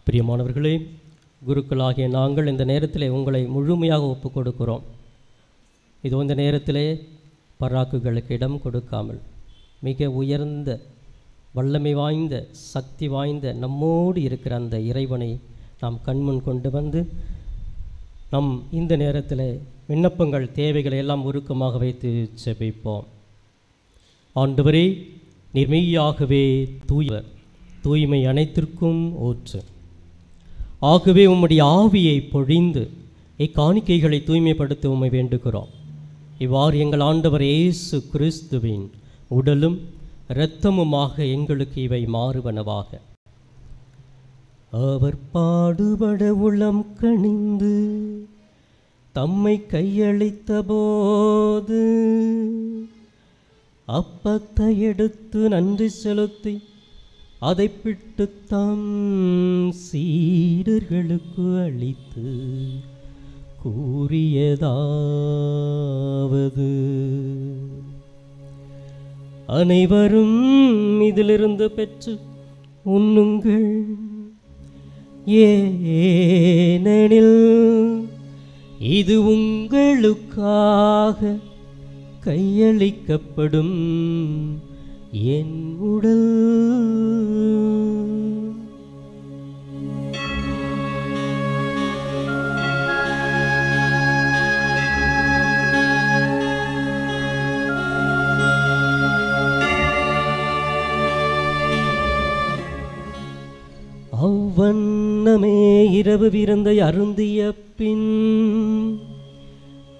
பிரியமானவர்களே, குருக்களாகிய நாங்கள் இந்த நேரத்தில் உங்களை முழுமையாக ஒப்புக் கொடுக்கிறோம். இது இந்த நேரத்திலே பராக்குகளுக்கு இடம் கொடுக்காமல் மிக உயர்ந்த வல்லமை வாய்ந்த சக்தி வாய்ந்த நம்மோடு இருக்கிற அந்த இறைவனை நாம் கண்முன் கொண்டு வந்து நம் இந்த நேரத்தில் விண்ணப்பங்கள் தேவைகளை எல்லாம் உருக்கமாக வைத்து செபிப்போம். ஆண்டவரே, நீர் மெய்யாகவே தூயவர், தூய்மை அனைத்திற்கும் ஊற்று. ஆகவே உம்முடைய ஆவியை பொழிந்து இக்காணிக்கைகளை தூய்மைப்படுத்த உம்மை வேண்டுகிறோம். இவ்வாறு எங்கள் ஆண்டவர் இயேசு கிறிஸ்துவின் உடலும் இரத்தமுமாக எங்களுக்கு இவை மாறுவனவாக. அவர் பாடுபட உளம் கனிந்து தம்மை கையளித்த போது அப்பத்தை எடுத்து நன்றி செலுத்தி அதை பிட்டு தம் சீடர்களுக்கு அளித்து கூறியதாவது, அனைவரும் இதிலிருந்து பெற்று உண்ணுங்கள், ஏனெனில் இது உங்களுக்காக கையளிக்கப்படும் என் உடல். அவ்வண்ணமே இரவு விருந்தை அருந்திய பின்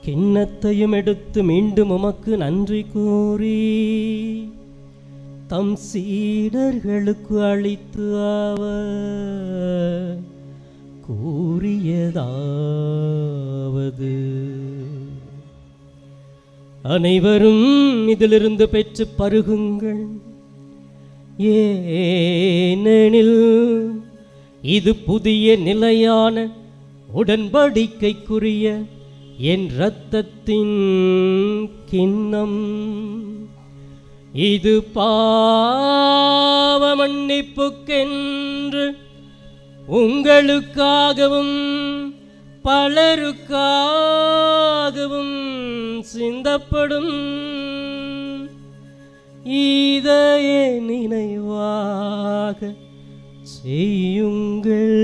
கிண்ணத்தையும் எடுத்து மீண்டும் உமக்கு நன்றி கூறி தம் சீடர்களுக்கு அளித்து அவர் கூறியதாவது: அனைவரும் இதிலிருந்து பெற்று பருகுங்கள், ஏனெனில் இது புதிய நிலையான உடன்படிக்கைக்குரிய என் இரத்தத்தின் கிண்ணம். இது பாவ மன்னிப்புக்கென்று உங்களுக்காகவும் பலருக்காகவும் சிந்தப்படும். இதை நினைவாக செய்யுங்கள்.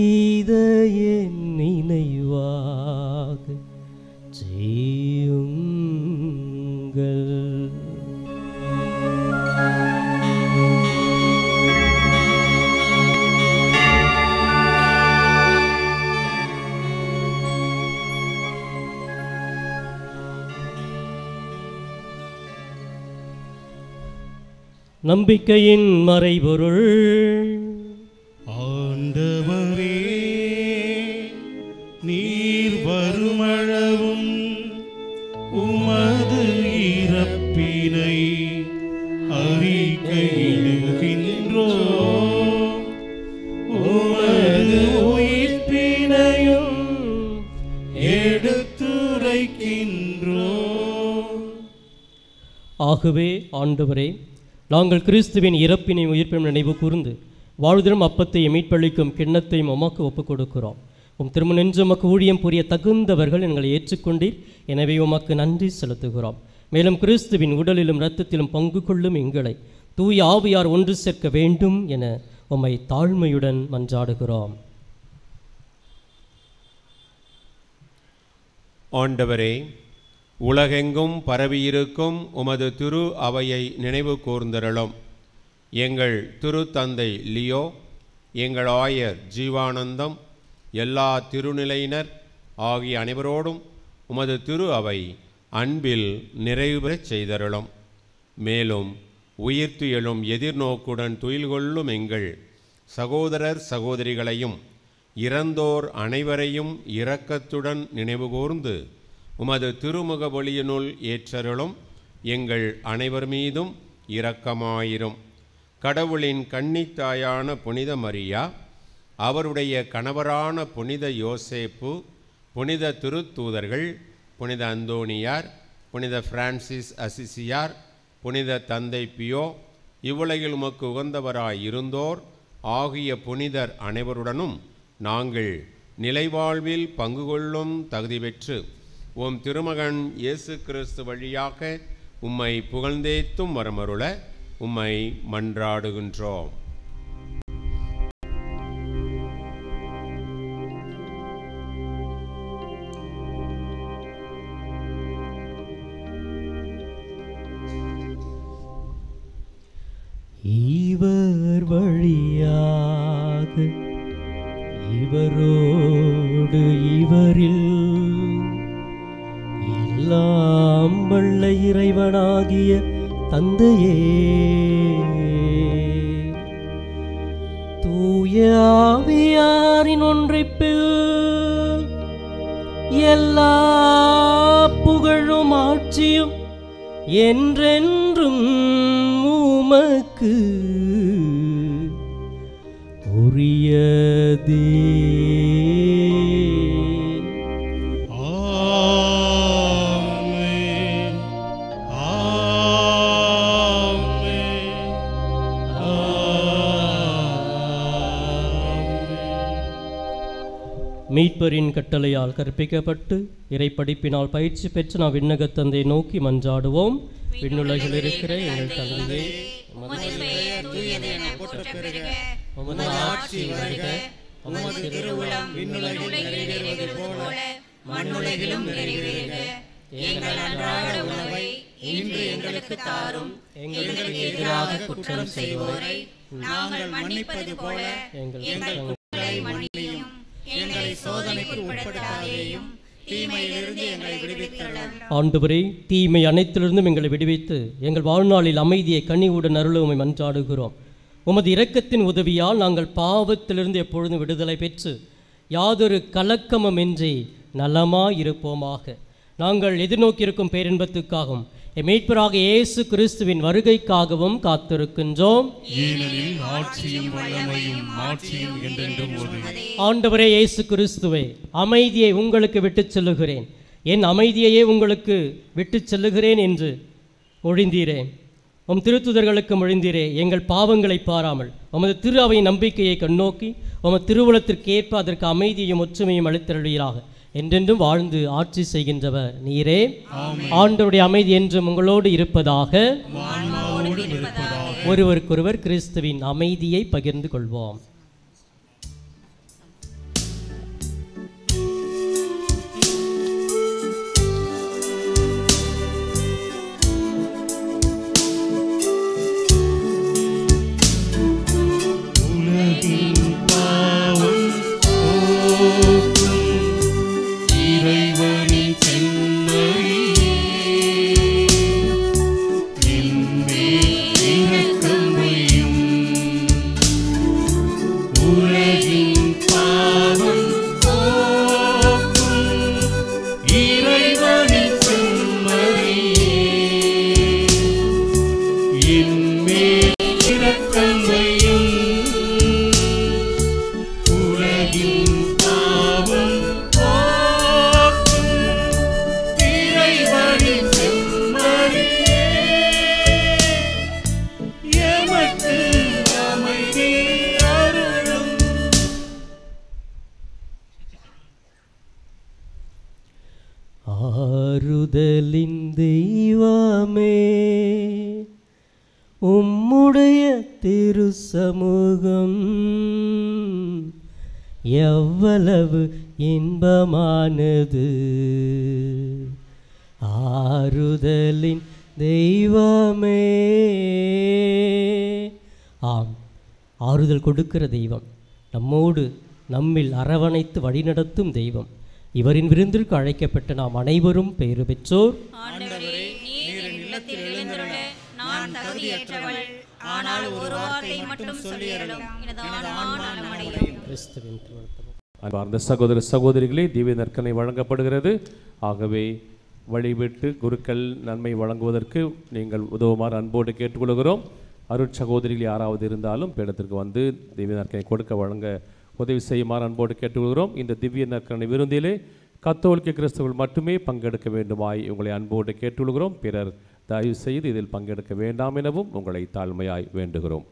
இதை நினைவாக செய்யுங்கள். நம்பிக்கையின் மறைபொருள். ஆண்டவரே, நீர் வருமளவும் உமது இறப்பினை அறிக்கையிடுகின்றோம், உமது உயிர்ப்பினையும் எடுத்துரைக்கின்றோம். ஆகவே ஆண்டவரே, நாங்கள் கிறிஸ்துவின் இறப்பினை உயிர்ப்பினை நினைவு கூர்ந்து வாழ்திலும் அப்பத்தை மீட்பளிக்கும் கிண்ணத்தையும் உமக்கு ஒப்புக் கொடுக்கிறோம். உம் திருமணென்று உமக்கு ஊழியம் புரிய தகுந்தவர்கள் எங்களை ஏற்றுக்கொண்டீர். எனவே உமக்கு நன்றி செலுத்துகிறோம். மேலும் கிறிஸ்துவின் உடலிலும் இரத்தத்திலும் பங்கு கொள்ளும் எங்களை தூய ஆவியார் ஒன்று சேர்க்க வேண்டும் என உம்மை தாழ்மையுடன் மன்றாடுகிறோம். ஆண்டவரே, உலகெங்கும் பரவியிருக்கும் உமது திரு அவையை நினைவு கூர்ந்தருளும். எங்கள் திரு தந்தை லியோ, எங்கள் ஆயர் ஜீவானந்தம், எல்லா திருநிலையினர் ஆகிய அனைவரோடும் உமது திரு அவை அன்பில் நிறைவு பெறச் செய்தருளும். மேலும் உயிர்த்து எழும் எதிர்நோக்குடன் துயில்கொள்ளும் எங்கள் சகோதரர் சகோதரிகளையும் இறந்தோர் அனைவரையும் இரக்கத்துடன் நினைவுகூர்ந்து உமது திருமுக ஒளியினுள் ஏற்றருளும். எங்கள் அனைவர் மீதும் இரக்கமாயிரும். கடவுளின் கன்னித்தாயான புனித மரியா, அவருடைய கணவரான புனித யோசேப்பு, புனித திருத்தூதர்கள், புனித அந்தோனியார், புனித பிரான்சிஸ் அசிசியார், புனித தந்தை பியோ, இவ்வுலகில் உமக்கு உகந்தவராய் இருந்தோர் ஆகிய புனிதர் அனைவருடனும் நாங்கள் நிலைவாழ்வில் பங்கு கொள்ளும் தகுதி பெற்று உம் திருமகன் இயேசு கிறிஸ்து வழியாக உம்மை புகழ்ந்தேத்தும் வரமருள உம்மை மன்றாடுகின்றோம். இவர் வழியாக இவரோடு இவரில் எல்லாம் வல்ல இறைவனாகிய தந்தையே, தூய ஆவியாரின் ஒன்றிப்பில் எல்லா புகழும் ஆட்சியும் என்றென்றும் உமக்கு உரியதே. ஆமென், ஆமென், ஆமென். மீட்பரின் கட்டளையால் கற்பிக்கப்பட்டு இறைப்படிப்பினால் பயிற்சி பெற்று நாம் விண்ணகத் தந்தை நோக்கி மன்றாடுவோம். விண்ணுலகில் இருக்கிற எங்கள் தந்தையே, உமது பெயர் தூயது என போற்றப் பெறுக. உமது ஆட்சி வருக. உமது திருவுளம் விண்ணுலகில் நிறைவேறுவது போல மண்ணுலகிலும் நிறைவேறுக. எங்கள் அன்றாட உணவை இன்று எங்களுக்கு தாரும். எங்களுக்கு எதிராக குற்றம் செய்வோரை நாங்கள் மன்னிப்பது போல எங்கள் குற்றங்களை மன்னியும். எங்களை சோதனைக்கு உட்படுத்தாதேயும், தீமையிலிருந்து எங்களை விடுவித்தருளும். ஆண்டவரே, தீமை அனைத்திலிருந்தும் எங்களை விடுவித்து எங்கள் வாழ்நாளில் அமைதியை கனிவுடன் அருள உம்மை மன்றாடுகிறோம். உமது இரக்கத்தின் உதவியால் நாங்கள் பாவத்திலிருந்து எப்பொழுதும் விடுதலை பெற்று யாதொரு கலக்கமுமின்றி நலமாயிருப்போமாக. நாங்கள் எதிர்நோக்கியிருக்கும் பேரின்பத்துக்காகவும் மீட்பராக இயேசு கிறிஸ்துவின் வருகைக்காகவும் காத்திருக்கின்றோம். ஏனெனில் ஆட்சியும் வல்லமையும் மாட்சியும் என்றென்றும் உமதே. ஆண்டவரே இயேசு கிறிஸ்துவே, அமைதியை உங்களுக்கு விட்டுச் செல்லுகிறேன், என் அமைதியையே உங்களுக்கு விட்டுச் செல்லுகிறேன் என்று மொழிந்தீரே. உம் திருத்துதர்களுக்கு மொழிந்தீரே. எங்கள் பாவங்களை பாராமல் உமது திரு அவையின் நம்பிக்கையை கண்ணோக்கி உமது திருவுளத்திற்கு ஏற்ப அதற்கு அமைதியையும் ஒற்றுமையும் அளித்தருளீராக. என்றென்றும் வாழ்ந்து ஆட்சி செய்கின்றவர் நீரே. ஆண்டவருடைய அமைதி என்றும் உங்களோடு இருப்பதாக. ஒருவருக்கொருவர் கிறிஸ்துவின் அமைதியை பகிர்ந்து கொள்வோம். ஆறுதலின் தெய்வமே, உம்முடைய திரு சமூகம் எவ்வளவு இன்பமானது. ஆறுதலின் தெய்வமே. ஆம், ஆறுதல் கொடுக்கிற தெய்வம், நம்மோடு நம்மில் அரவணைத்து வழிநடத்தும் தெய்வம். இவரின் விருந்திற்கு அழைக்கப்பட்ட நாம் அனைவரும் பெயரு பெற்றோர். ஆண்டவரே, நீர் என் இல்லத்தில் எழுந்தருள நான் தகுதியற்றவள். ஆனால் ஒரு வார்த்தை மட்டும் சொல்லியருளும், எனது ஆன்மா நலமடையும். கிறிஸ்துவின் திருவருத்தம். அன்பார்ந்த சகோதர சகோதரிகளே, திவ்ய நற்கனை வழங்கப்படுகிறது. ஆகவே வழிவிட்டு குருக்கள் நன்மை வழங்குவதற்கு நீங்கள் உதவுமாறு அன்போடு கேட்டுக்கொள்கிறோம். அருட்சகோதரிகள் யாராவது இருந்தாலும் பீடத்திற்கு வந்து திவ்ய நற்கனை கொடுக்க வழங்க உதவி செய்யுமாறு அன்போடு கேட்டுக்கொள்கிறோம். இந்த திவ்ய நற்கனை விருந்திலே கத்தோலிக்க கிறிஸ்தவர்கள் மட்டுமே பங்கெடுக்க வேண்டுமாய் உங்களை அன்போடு கேட்டுக்கொள்கிறோம். பிறர் தயவு செய்து இதில் பங்கெடுக்க வேண்டாம் எனவும் உங்களை தாழ்மையாய் வேண்டுகிறோம்.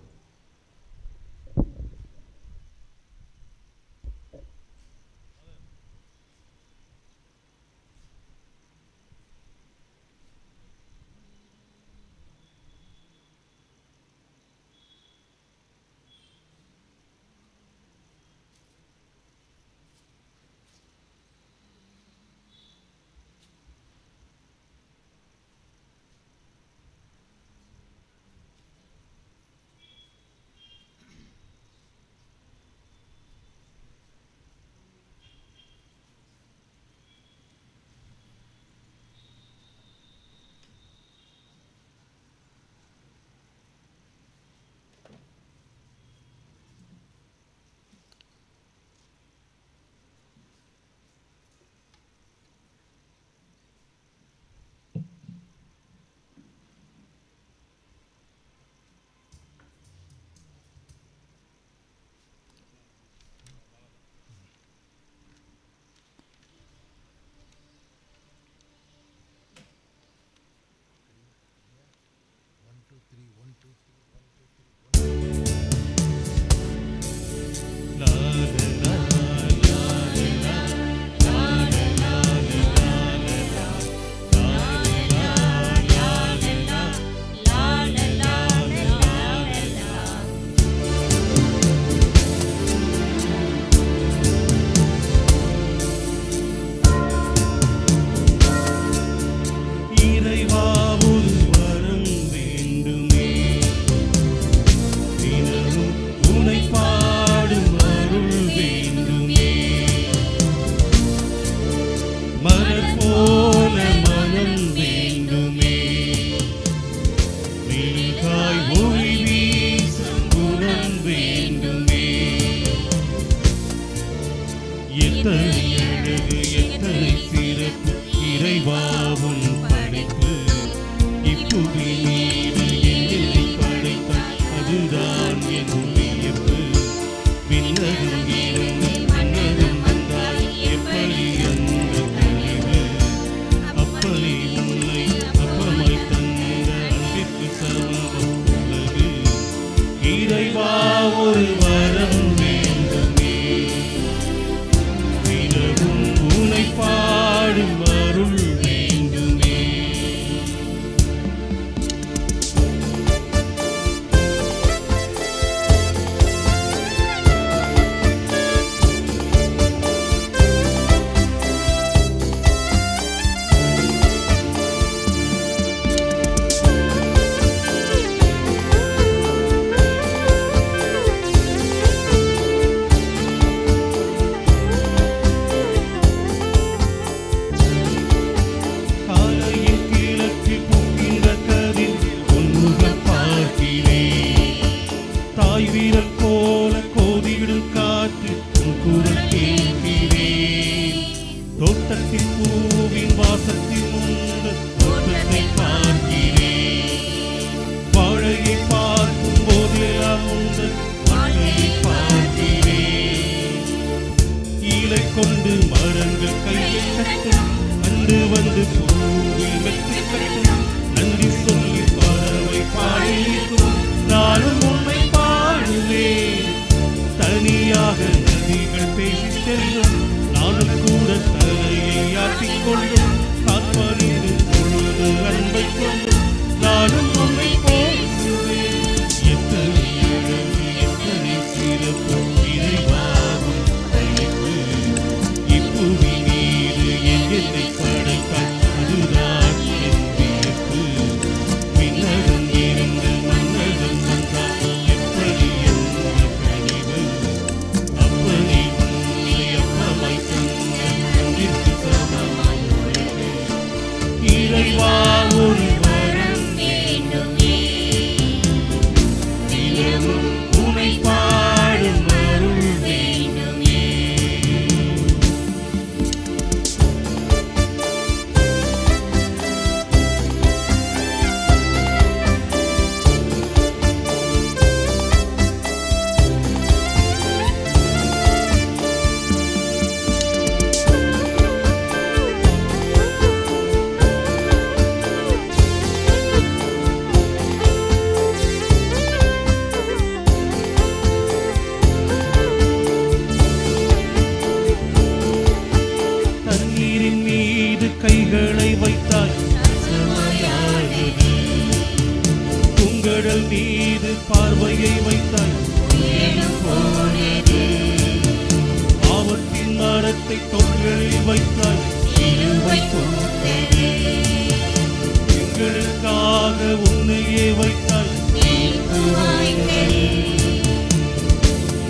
அதுதான் என் வியப்பு. விண்ணகம் இறங்கி மன்னகம் வந்தாய் எப்படி அந்த கனிவு. அப்பனை உன்னை அப்பமாய் தந்த அன்பிற்கு சமம் உலகு. இறைவா ஒரு வரம் வேண்டுமே, தினமும் உன்னை பாடும் அருள் வேண்டுமே. காலையில் கிழக்கில் பூக்கின்ற கதிர் உன்முகம் பார்க்கிறேன். தாய் வீரல் போல கோதிடும் காற்று உன் குரல் கேட்கிறேன். தோட்டத்தில் பூவின் வாசத்தில் உண்டு தோட்டத்தை பார்க்கிறேன். வாழையை பார்க்கும் போதெல்லாம் உண்டு வாழையை பார்க்கிறேன். இலை கொண்டு மரங்கள் கையில் கட்டும் அன்று வந்து பூவில் வெற்றி கட்டும். நன்றி சொல்லி பறவை பாடியிருக்கும் நானும் உன்னை பாடுவேன். தனியாக நதிகள் பேசி செல்லும் நானும் கூட தலையை ஆட்டிக் கொள்ளும். காற்பறிந்து பொழுது அன்பை கொள்ளும் நானும் உன்னை போற்றுவேன். எத்தனை அழகு எத்தனை சிறப்பு இறைவாவும் படைப்பு. இப்புவி மீது என் என்னை படைத்தாய் அதுதான் என் வியப்பு. விண்ணகம் இருந்து மன்னகம் வந்தாய் எப்படி அந்த கனிவு. அப்பனை உன்னை அப்பமாய் தந்த அன்பிற்கு சமமாய் உலகு. இறைவா ஒரு வரம் வேண்டுமே, தினமும் உன்னை பாடும் அருள் வேண்டுமே. தண்ணீரின் மீது கைகளை வைத்தாய் ரசமயானது. பூங்கடல் மீது பார்வையை வைத்தாய் உயரம் போனது. ஆபத்தின் மரத்தை தொங்கலில் வைத்தாய் சிலுவை போனது. எங்களுக்காக உன்னையே வைத்தாய் மீட்பு வாய்ந்தது.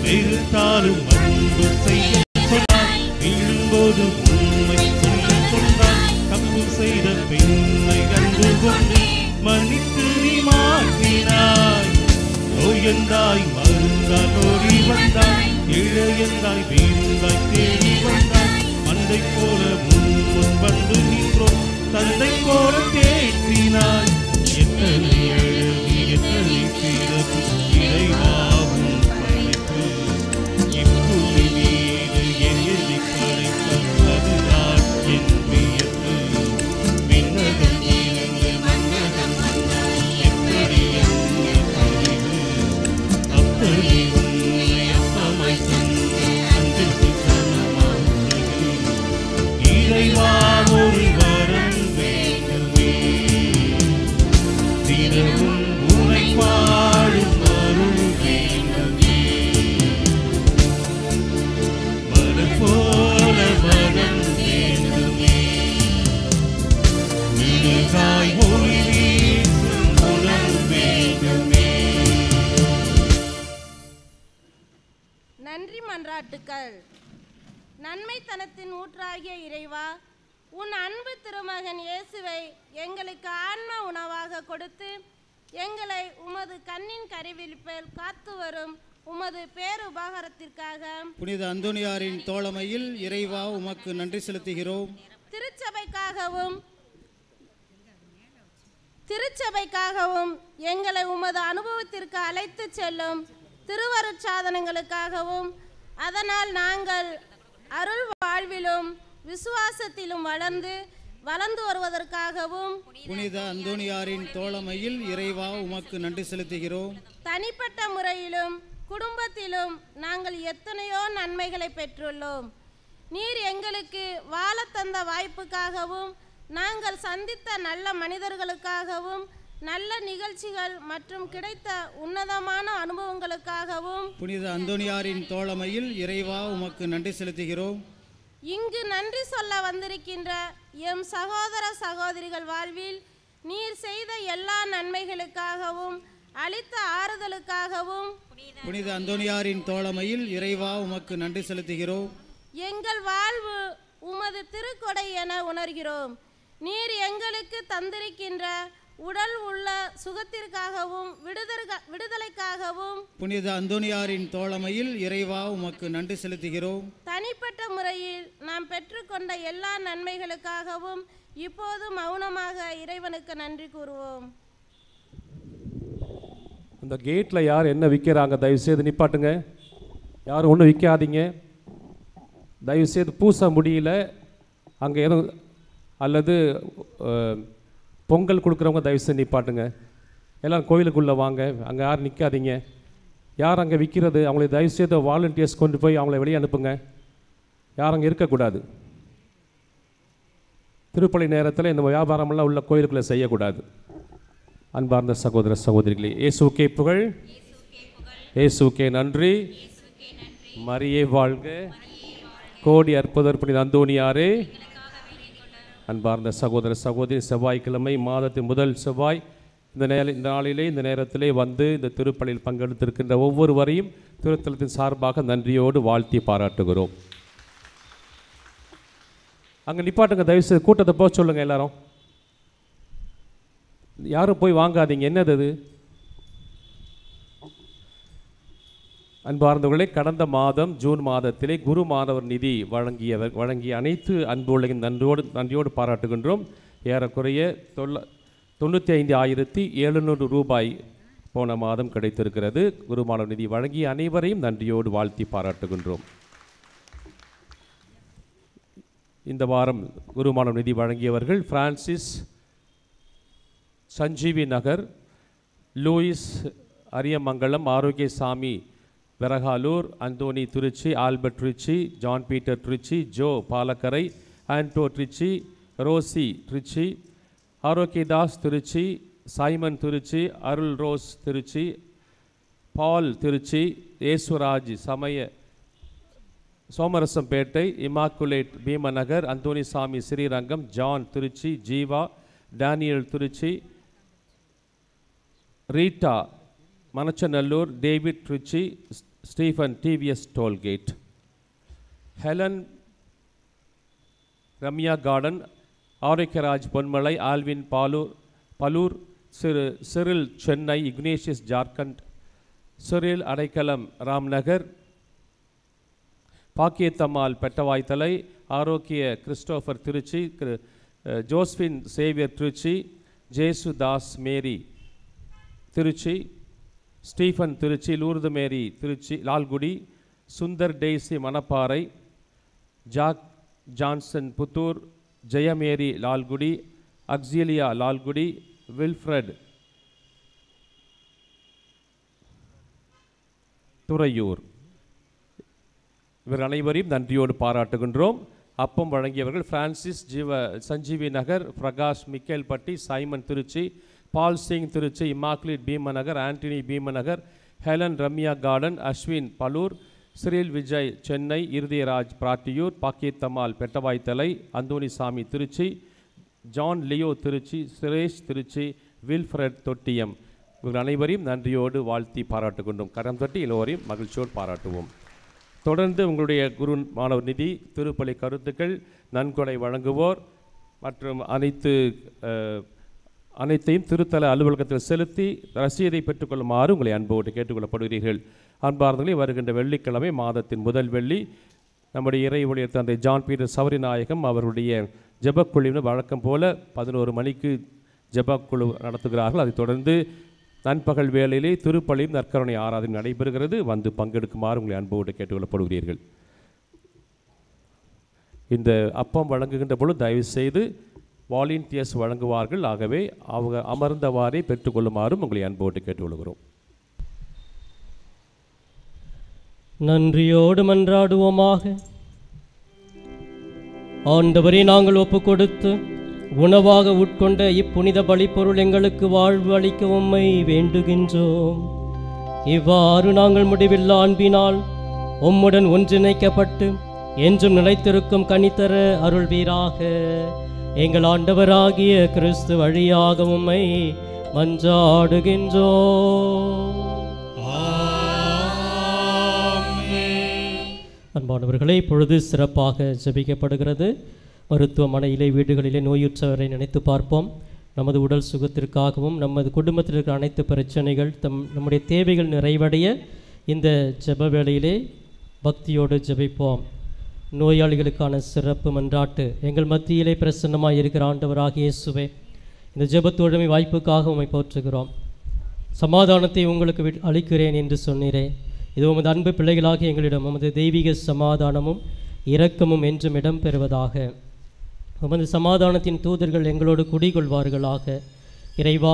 வெறுத்தாலும் அன்பு செய்ய சொன்னாய் வீழும்போது உண்மை சொல்ல சொன்னாய். தப்பு செய்த பெண்ணை கண்டு கொண்டு மன்னித்து நீ மாற்றினாய். நோயந்தாய் மருந்தாய் ஓடி வந்தாய். இழையந்தாய் வீழ்ந்தாய் தேடி வந்தாய். மந்தை போல முன் வந்து நின்றோம் தந்தை போல தேற்றினாய். எத்தனை அழகு எத்தனை சிறப்பு இறைவாவும் படைப்பு. இப்புவி மீது என் என்னை படைத்தாய் அதுதான் என் வியப்பு. விண்ணகம் இருந்து மன்னகம் வந்தாய் எப்படி அந்த கனிவு. அப்பனை உன்னை அப்பமாய் தந்த அன்பிற்கு சமமாய் உலகு. இறைவா ஒரு வரம் வேண்டுமே, தினமும் உன்னை பாடும் அருள் வேண்டுமே. மலர் போல மனம் வேண்டுமே, மிளகாய் ஒளி வீசும் குணம் வேண்டுமே. நன்றி மன்றாட்டுக்கள். நன்மைத்தனத்தின் ஊற்றாகிய இறைவா, உன் அன்பு திருமகன் இயேசுவை எங்களுக்கு ஆன்ம உணவாக கொடுத்து எங்களை உமது கண்ணின் கருவிழிப்பில் காத்து வரும் உமது பேருபகாரத்திற்காக புனித அந்தோனியாரின் தோழமையில் இறைவா உமக்கு நன்றி செலுத்துகிறோம். திருச்சபைக்காகவும் திருச்சபைக்காகவும் எங்களை உமது அனுபவத்திற்கு அழைத்து செல்லும் திருவருட்சாதனங்களுக்காகவும் அதனால் நாங்கள் அருள் வாழ்விலும் விசுவாசத்திலும் வளர்ந்து வருவதற்காகவும் புனித அந்தோணியாரின் தோழமையில் இறைவா உமக்கு நன்றி செலுத்துகிறோம். தனிப்பட்ட முறையிலும் குடும்பத்திலும் நாங்கள் எத்தனையோ நன்மைகளை பெற்றுள்ளோம். நீர் எங்களுக்கு வாழ தந்த வாய்ப்புக்காகவும் நாங்கள் சந்தித்த நல்ல மனிதர்களுக்காகவும் நல்ல நிகழ்ச்சிகள் மற்றும் கிடைத்த உன்னதமான அனுபவங்களுக்காகவும் புனித அந்தோணியாரின் தோழமையில் இறைவா உமக்கு நன்றி செலுத்துகிறோம். இங்கு நன்றி சொல்ல வந்திருக்கின்ற எம் சகோதர சகோதரிகள் வாழ்வில் நீர் செய்த எல்லா நன்மைகளுக்காகவும் அளித்த ஆறுதலுக்காகவும் புனித அந்தோணியாரின் தோழமையில் இறைவா உமக்கு நன்றி செலுத்துகிறோம். எங்கள் வாழ்வு உமது திருக்கொடை என உணர்கிறோம். நீர் எங்களுக்கு தந்திருக்கின்ற உடல் உள்ள சுகத்திற்காகவும் விடுதலைக்காகவும் புனித அந்தோணியாரின் தோழமையில் இறைவா உமக்கு நன்றி செலுத்துகிறோம். தனிப்பட்ட முறையில் நாம் பெற்றுக்கொண்ட எல்லா நன்மைகளுக்காகவும் இப்போது மௌனமாக இறைவனுக்கு நன்றி கூறுவோம். அந்த கேட்டில் யார் என்ன விற்கிறாங்க தயவுசெய்து நிப்பாட்டுங்க. யாரும் ஒன்றும் விற்காதீங்க. தயவுசெய்து பூச முடியல அங்கே எதுவும் அல்லது பொங்கல் கொடுக்குறவங்க தயவுசெய்து நிப்பாட்டுங்க. எல்லோரும் கோயிலுக்குள்ளே வாங்க. அங்கே யாரும் நிற்காதீங்க. யார் அங்கே விற்கிறது அவங்களை தயவுசெய்து வாலண்டியர்ஸ் கொண்டு போய் அவங்கள வெளியே அனுப்புங்க. யாரும் அங்கே இருக்கக்கூடாது. திருப்பலி நேரத்தில் இந்த வியாபாரமெல்லாம் உள்ள கோயிலுக்குள்ளே செய்யக்கூடாது. அன்பார்ந்த சகோதர சகோதரிகளே, இயேசுக்கே புகழ், இயேசுக்கே நன்றி, மரியே வாழ்க, கோடி அற்புதர் புனித அந்தோணியாரே. அன்பார்ந்த சகோதர சகோதரி, செவ்வாய்க்கிழமை மாதத்தின் முதல் செவ்வாய் இந்த நாளிலே இந்த நேரத்திலே வந்து இந்த திருப்பலியில் பங்கெடுத்திருக்கின்ற ஒவ்வொருவரையும் திருத்தலத்தின் சார்பாக நன்றியோடு வாழ்த்தி பாராட்டுகிறோம். அங்கே நிப்பாட்டுங்க தயவுசெய்து. கூட்டத்தை போக சொல்லுங்கள் எல்லாரும். யாரும் போய் வாங்காதீங்க. என்னது அது? அன்பார்ந்தவர்களே, கடந்த மாதம் ஜூன் மாதத்திலே குரு மாணவர் நிதி வழங்கிய அனைத்து அன்புள்ளதையும் நன்றியோடு பாராட்டுகின்றோம். ஏறக்குறைய 95,700 ரூபாய் போன மாதம் கிடைத்திருக்கிறது. குரு மாணவர் நிதி வழங்கிய அனைவரையும் நன்றியோடு வாழ்த்தி பாராட்டுகின்றோம். இந்த வாரம் குரு மாணவர் நிதி வழங்கியவர்கள் Francis Sanjeevi Nagar, Louis Ariyamangalam, Arokiasamy Verakalur, Anthony Trichy, Albert Trichy, John Peter Trichy, Joe Palakkarai, Anto Trichy, Rosy Trichy, Arokiadas Trichy, Simon Trichy, Arul Rose Trichy, Paul Trichy, Yesuraj Somarasampettai, Immaculate Bheemanagar, Anthonisamy Srirangam, John Trichy, Jeeva Daniel Trichy, Rita Manachanallur, David Trichy, Stephen TVS tollgate, Helen Ramya garden, Arokiaraj Ponmalai, Alvin Palur, Cyril Chennai, Ignatius Jharkhand, Cyril Adaikalam Ramnagar, Bakkiyathammal Pettavaithalai, Arokia Christopher Trichy, Josephine Xavier Trichy, Jesudas Mary Trichy, Stephen Trichy, Lourdu Mary Trichy Lalgudi, Sundar Daisy Manapparai, Jack Johnson Puthur, Jayamary Lalgudi, Auxilia Lalgudi, Wilfred Thuraiyur. இவர் அனைவரையும் நன்றியோடு பாராட்டுகின்றோம். அப்பம் வழங்கியவர்கள் Francis Sanjeevi Nagar, Prakash Michaelpatti, Simon Trichy, Paul Singh Trichy, Immaculate Bheemanagar, Antony Bheemanagar, Helen Ramya garden, Ashwin Palur, Cyril Vijay Chennai, Irudayaraj Pirattiyur, Bakkiyathammal Pettavaithalai, Anthonisamy Trichy, John Leo Trichy, Suresh Trichy, Wilfred Thottiyam. இவர்கள் அனைவரையும் நன்றியோடு வாழ்த்தி பாராட்டுகின்றோம். கரம் தட்டி எல்லோரையும் மகிழ்ச்சியோடு பாராட்டுவோம். தொடர்ந்து உங்களுடைய குரு மாணவர் நிதி, திருப்பலி கருத்துக்கள், நன்கொடை வழங்குவோர் மற்றும் அனைத்தையும் திருத்தல அலுவலகத்தில் செலுத்தி ரசீதை பெற்றுக்கொள்ளுமாறு உங்களை அன்போடு கேட்டுக்கொள்ளப்படுகிறீர்கள். அன்பார்ந்தவர்களே, வருகின்ற வெள்ளிக்கிழமை மாதத்தின் முதல் வெள்ளி நம்முடைய இறை ஊழியர் தந்தை ஜான் பீட்டர் சவரிநாயகம் அவருடைய ஜெபக்குழுவினர் வழக்கம் போல 11 மணிக்கு ஜெபக்குழு நடத்துகிறார்கள். அதைத் தொடர்ந்து நண்பகல் வேளையிலே திருப்பலியும் நற்கருணை ஆராதனை நடைபெறுகிறது. வந்து பங்கெடுக்குமாறு உங்களை அன்போடு கேட்டுக்கொள்ளப்படுகிறீர்கள். இந்த அப்பம் வழங்குகின்ற பொழுது தயவு செய்து வாலண்டியர்ஸ் வழங்குவார்கள். ஆகவே அவங்க அமர்ந்தவாறே பெற்றுக்கொள்ளுமாறும் உங்களை அன்போடு கேட்டுக்கொள்கிறோம். நன்றியோடு மன்றாடுவோமாக. ஆண்டவரே, நாங்கள் ஒப்பு கொடுத்து உணவாக உட்கொண்ட இப்புனித பலிப்பொருள் எங்களுக்கு வாழ்வு அளிக்க உம்மை வேண்டுகின்றோம். இவ்வாறு நாங்கள் முடிவில்லா அன்பினால் உம்முடன் ஒன்றிணைக்கப்பட்டு என்றும் நிலைத்திருக்கும் கனித்தர அருள்வீராக. எங்கள் ஆண்டவராகிய கிறிஸ்து வழியாக உம்மை மன்றாடுகின்றோம். அன்பானவர்களே, இப்பொழுது சிறப்பாக ஜெபிக்கப்படுகிறது. மருத்துவமனையிலே, வீடுகளிலே நோயுற்றவரை நினைத்து பார்ப்போம். நமது உடல் சுகத்திற்காகவும் நமது குடும்பத்தில் இருக்கிற அனைத்து பிரச்சனைகள் நம்முடைய தேவைகள் நிறைவடைய இந்த ஜெப வேளையிலே பக்தியோடு ஜெபிப்போம். நோயாளிகளுக்கான சிறப்பு மன்றாட்டு. எங்கள் மத்தியிலே பிரசன்னமாக இருக்கிற ஆண்டவராகிய இயேசுவே, இந்த ஜெபத்தோழமை வாய்ப்புக்காக உம்மை போற்றுகிறோம். சமாதானத்தை உங்களுக்கு அளிக்கிறேன் என்று சொன்னீரே. இது உமது அன்பு பிள்ளைகளாக எங்களிடம் உமது தெய்வீக சமாதானமும் இரக்கமும் என்றும் இடம்பெறுவதாக. உமது சமாதானத்தின் தூதர்கள் எங்களோடு குடிகொள்வார்களாக. இறைவா,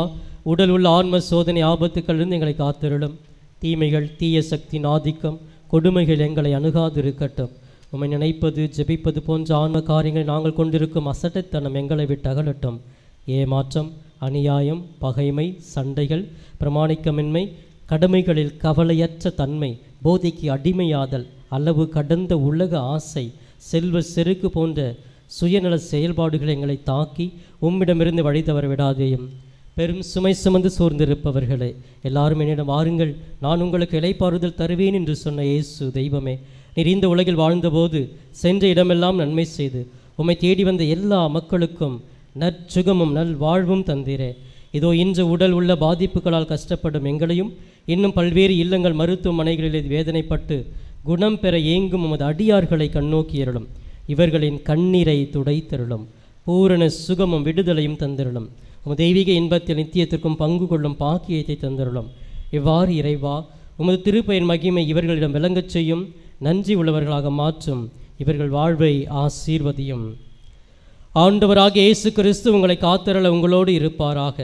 உடல் உள்ள ஆன்ம சோதனை ஆபத்துக்களிலிருந்து எங்களை காத்திருளும். தீமைகள், தீய சக்தியின் ஆதிக்கம், கொடுமைகள் எங்களை அணுகாதிருக்கட்டும். உம்மை நினைப்பது, ஜெபிப்பது போன்ற ஆன்ம காரியங்களை நாங்கள் கொண்டிருக்கும் அசட்டைத்தனம் எங்களை விட்டு அகலட்டும். ஏமாற்றம், அநியாயம், பகைமை, சண்டைகள், பிரமாணிக்கமின்மை, கடமைகளில் கவலையற்ற தன்மை, போதைக்கு அடிமையாதல், அளவு கடந்த உலக ஆசை, செல்வ செருக்கு போன்ற சுயநல செயல்பாடுகள் எங்களை தாக்கி உம்மிடமிருந்து வழி தவற விடாதேயும். பெரும் சுமை சுமந்து சோர்ந்திருப்பவர்களே, எல்லாரும் என்னிடம் வாருங்கள், நான் உங்களுக்கு இளைப்பாறுதல் தருவேன் என்று சொன்ன இயேசு தெய்வமே, நீர் இந்த உலகில் வாழ்ந்தபோது சென்ற இடமெல்லாம் நன்மை செய்து உம்மை தேடி வந்த எல்லா மக்களுக்கும் நற்சுகமும் நல் வாழ்வும் தந்தீரே. இதோ இன்று உடல் உள்ள பாதிப்புகளால் கஷ்டப்படும் எங்களையும், இன்னும் பல்வேறு இல்லங்கள் மருத்துவமனைகளில் வேதனைப்பட்டு குணம் பெற ஏங்கும் உமது அடியார்களை கண்ணோக்கியருளும். இவர்களின் கண்ணீரை துடைத்தருளும். பூரண சுகமும் விடுதலையும் தந்திருளும். உமது தெய்வீக இன்பத்தில் நித்தியத்திற்கும் பங்கு கொள்ளும் பாக்கியத்தை தந்திருளும். இவ்வாறு இறைவா, உமது திருப்பெயர் மகிமை இவர்களிடம் விளங்கச் செய்யும். நன்றி உள்ளவர்களாக மாற்றும். இவர்கள் வாழ்வை ஆசீர்வதியும். ஆண்டவராக இயேசு கிறிஸ்து உங்களை காத்தருள உங்களோடு இருப்பாராக.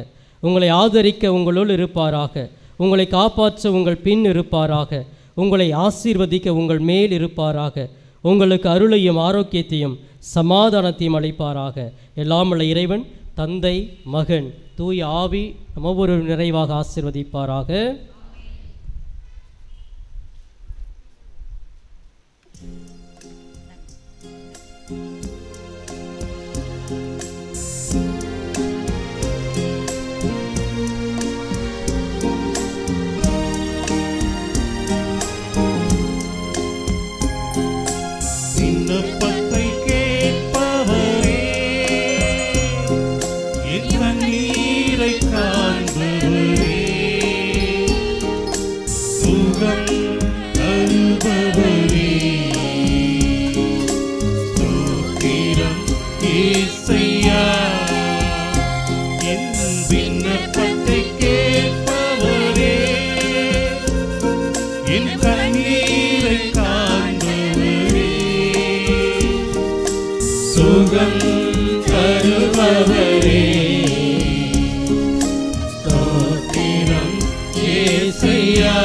உங்களை ஆதரிக்க உங்களோடு இருப்பாராக. உங்களை காப்பாற்ற உங்கள் பின் இருப்பாராக. உங்களை ஆசீர்வதிக்க உங்கள் மேல் இருப்பாராக. உங்களுக்கு அருளையும் ஆரோக்கியத்தையும் சமாதானத்தையும் அளிப்பாராக. எல்லாமுள்ள இறைவன் தந்தை, மகன், தூய ஆவி நம் ஒவ்வொரு நிறைவாக ஆசீர்வதிப்பாராக. விண்ணப்பத்தை கேட்பவரே, என் கண்ணீரை காண்பவரே, சுகம் தருபவரே, ஸ்தோத்திரம் இயேசையா. என் விண்ணப்பத்தை கேட்பவரே, என் கண்ணீரை காண்பவரே, சுகம் தருபவரே, ஸ்தோத்திரம் இயேசையா.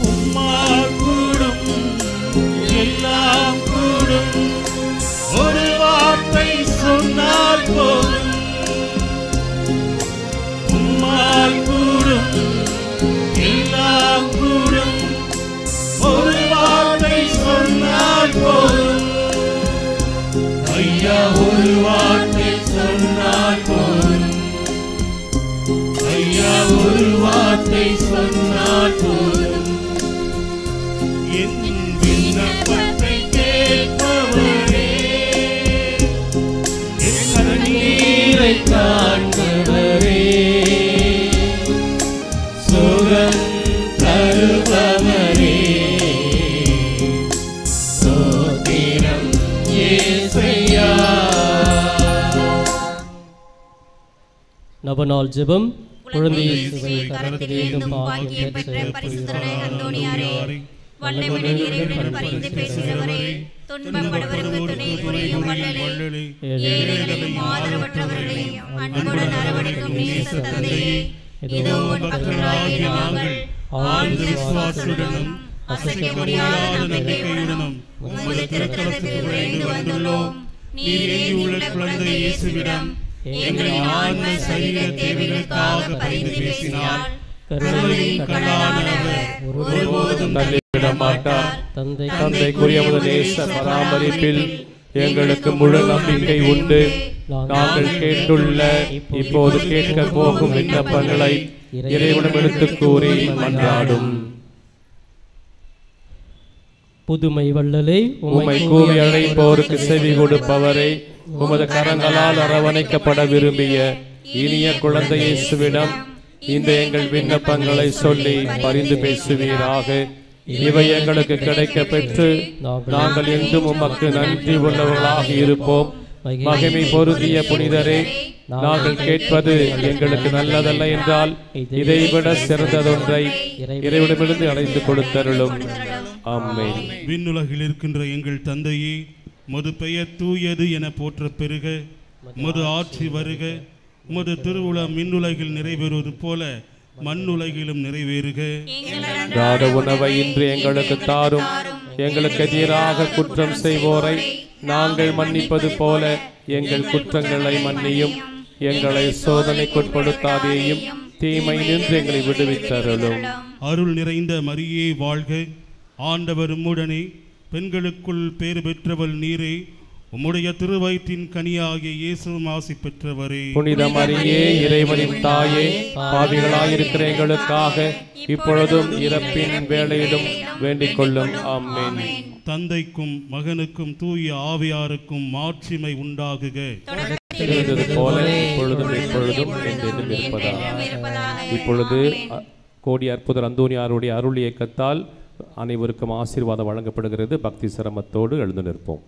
உம்மால் கூடும் எல்லாம் கூடும், ஒரு வார்த்தை சொன்னால் போதும். உம்மால் கூடும் எல்லாம் கூடும், ஒரு வார்த்தை சொன்னால் போதும். ஐயா, ஒரு வார்த்தை சொன்னால் போதும். ஐயா, ஒரு வார்த்தை சொன்னால் போதும். என் விண்ணப்பத்தை கேட்பவரே, என் சுகம் தருபவரே ஸ்தோத்திரம் இயேசுயா. நவநாள் ஜெபம். குழந்தை இயேசுவை கரத்தில் ஏந்தும் பாக்கியம் பெற்ற பரிசுத்தரே அந்தோணியாரே, வல்லமையுடன் இறைவனிடம் பரிந்து பேசுகிறவரே, துன்பப்படுவருக்கு துணை புரியும் வள்ளலே, ஏழைகளையும் ஆதரவற்றவர்களையும் அன்புடன் அரவணைக்கும் நேச தந்தையே, இதோ உன் பக்தர்களாகிய நாங்கள் ஆழ்ந்த விசுவாசத்துடனும் அசைக்க முடியாத நம்பிக்கையுடனும் உமது திருத்தலத்துக்கு விரைந்து வந்துள்ளோம். நீர் ஏந்தியுள்ள குழந்தை இயேசுவிடம் எங்களின் ஆன்ம சரீர தேவைகளுக்காக பரிந்து பேசினார். கருணையின் கடலானவர் ஒருபோதும் தள்ளிவிட மாட்டார். தந்தைக்குரிய நேச பராமரிப்பில் எங்களுக்கு முழு நம்பிக்கை உண்டு. நாங்கள் கேட்டுள்ள இப்போது கேட்க போகும் விண்ணப்பங்களை இறைவனிடம் எடுத்துக் கூறி மன்றாடும். புதுமை வள்ளலே, உம்மை கூவி அழைப்போருக்கு செவி கொடுப்பவரை, உமது கரங்களால் அரவணைக்கப்பட விரும்பிய இனிய குழந்தை இயேசுவிடம் இந்த எங்கள் விண்ணப்பங்களை சொல்லி பரிந்து பேசுவீராக. இவை எங்களுக்கு கிடைக்க பெற்று நாங்கள் என்றும் உமக்கு நன்றி உள்ளவர்களாக இருப்போம். மகிமை பொருந்திய புனிதரே, நாங்கள் கேட்பது எங்களுக்கு நல்லதல்ல என்றால் இதைவிட சிறந்ததொன்றை இறைவனிடமிருந்து அடைந்து கொடுத்தருளும். ஆமென். விண்ணுலகில் இருக்கின்ற எங்கள் தந்தையே, உமது பெயர் தூயது என போற்ற பெருக, உமது ஆட்சி வருக, உமது திருவுளம் மின்னுலகில் நிறைவேறுவது போல மண்ணுலகிலும் நிறைவேறுக. ராத உணவை இன்று எங்களுக்கு தாரும். எங்களுக்கு எதிராக குற்றம் செய்வோரை நாங்கள் மன்னிப்பது போல எங்கள் குற்றங்களை மன்னியும். எங்களை சோதனைக்குட்படுத்தாதேயும், தீமை நின்று எங்களை விடுவித்தருளும். அருள் நிறைந்த மரியே வாழ்க, ஆண்டவர் உம்முடனே, பெண்களுக்குள் பேறு பெற்றவள் நீரே, உம்முடைய திருவயிற்றின் கனியாகிய இயேசுவும் ஆசி பெற்றவரே. புனித மரியே, இறைவனின் தாயே, பாவிகளாயிருக்கிற எங்களுக்காக இப்பொழுதும் இறப்பின் வேளையிலும் வேண்டிக் கொள்ளும். ஆமென். தந்தைக்கும் மகனுக்கும் தூய ஆவியாருக்கும் மாட்சிமை உண்டாகுக. போல இப்பொழுதும் எப்பொழுதும் என்றென்றும் இருப்பதாக. இப்பொழுது கோடி அற்புதர் அந்தோணியாருடைய அருள் இயக்கத்தால் அனைவருக்கும் ஆசீர்வாதம் வழங்கப்படுகிறது. பக்தி சிரமத்தோடு எழுந்து நிற்போம்.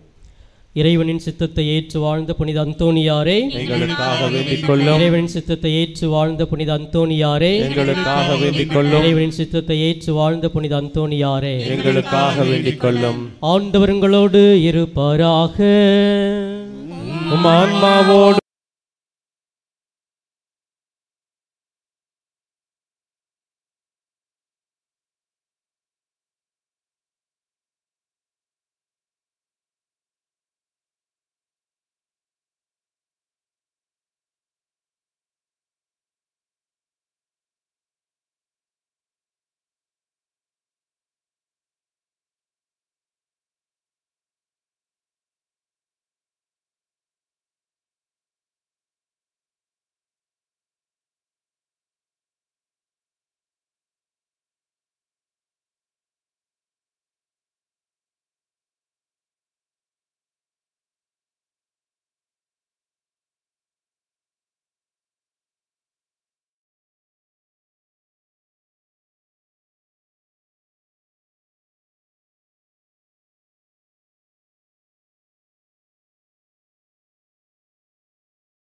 இறைவனின் சித்தத்தை ஏற்று வாழ்ந்த புனித அந்தோணியாரே, எங்களுக்காக வேண்டிக் கொள்ளும். இறைவனின் சித்தத்தை ஏற்று வாழ்ந்த புனித அந்தோணியாரே, எங்களுக்காக வேண்டிக் கொள்ளும். இறைவனின் சித்தத்தை ஏற்று வாழ்ந்த புனித அந்தோணியாரே, எங்களுக்காக வேண்டிக் கொள்ளும். ஆண்டவர் உங்களோடு இருப்பாராக. உம் ஆன்மாவோடு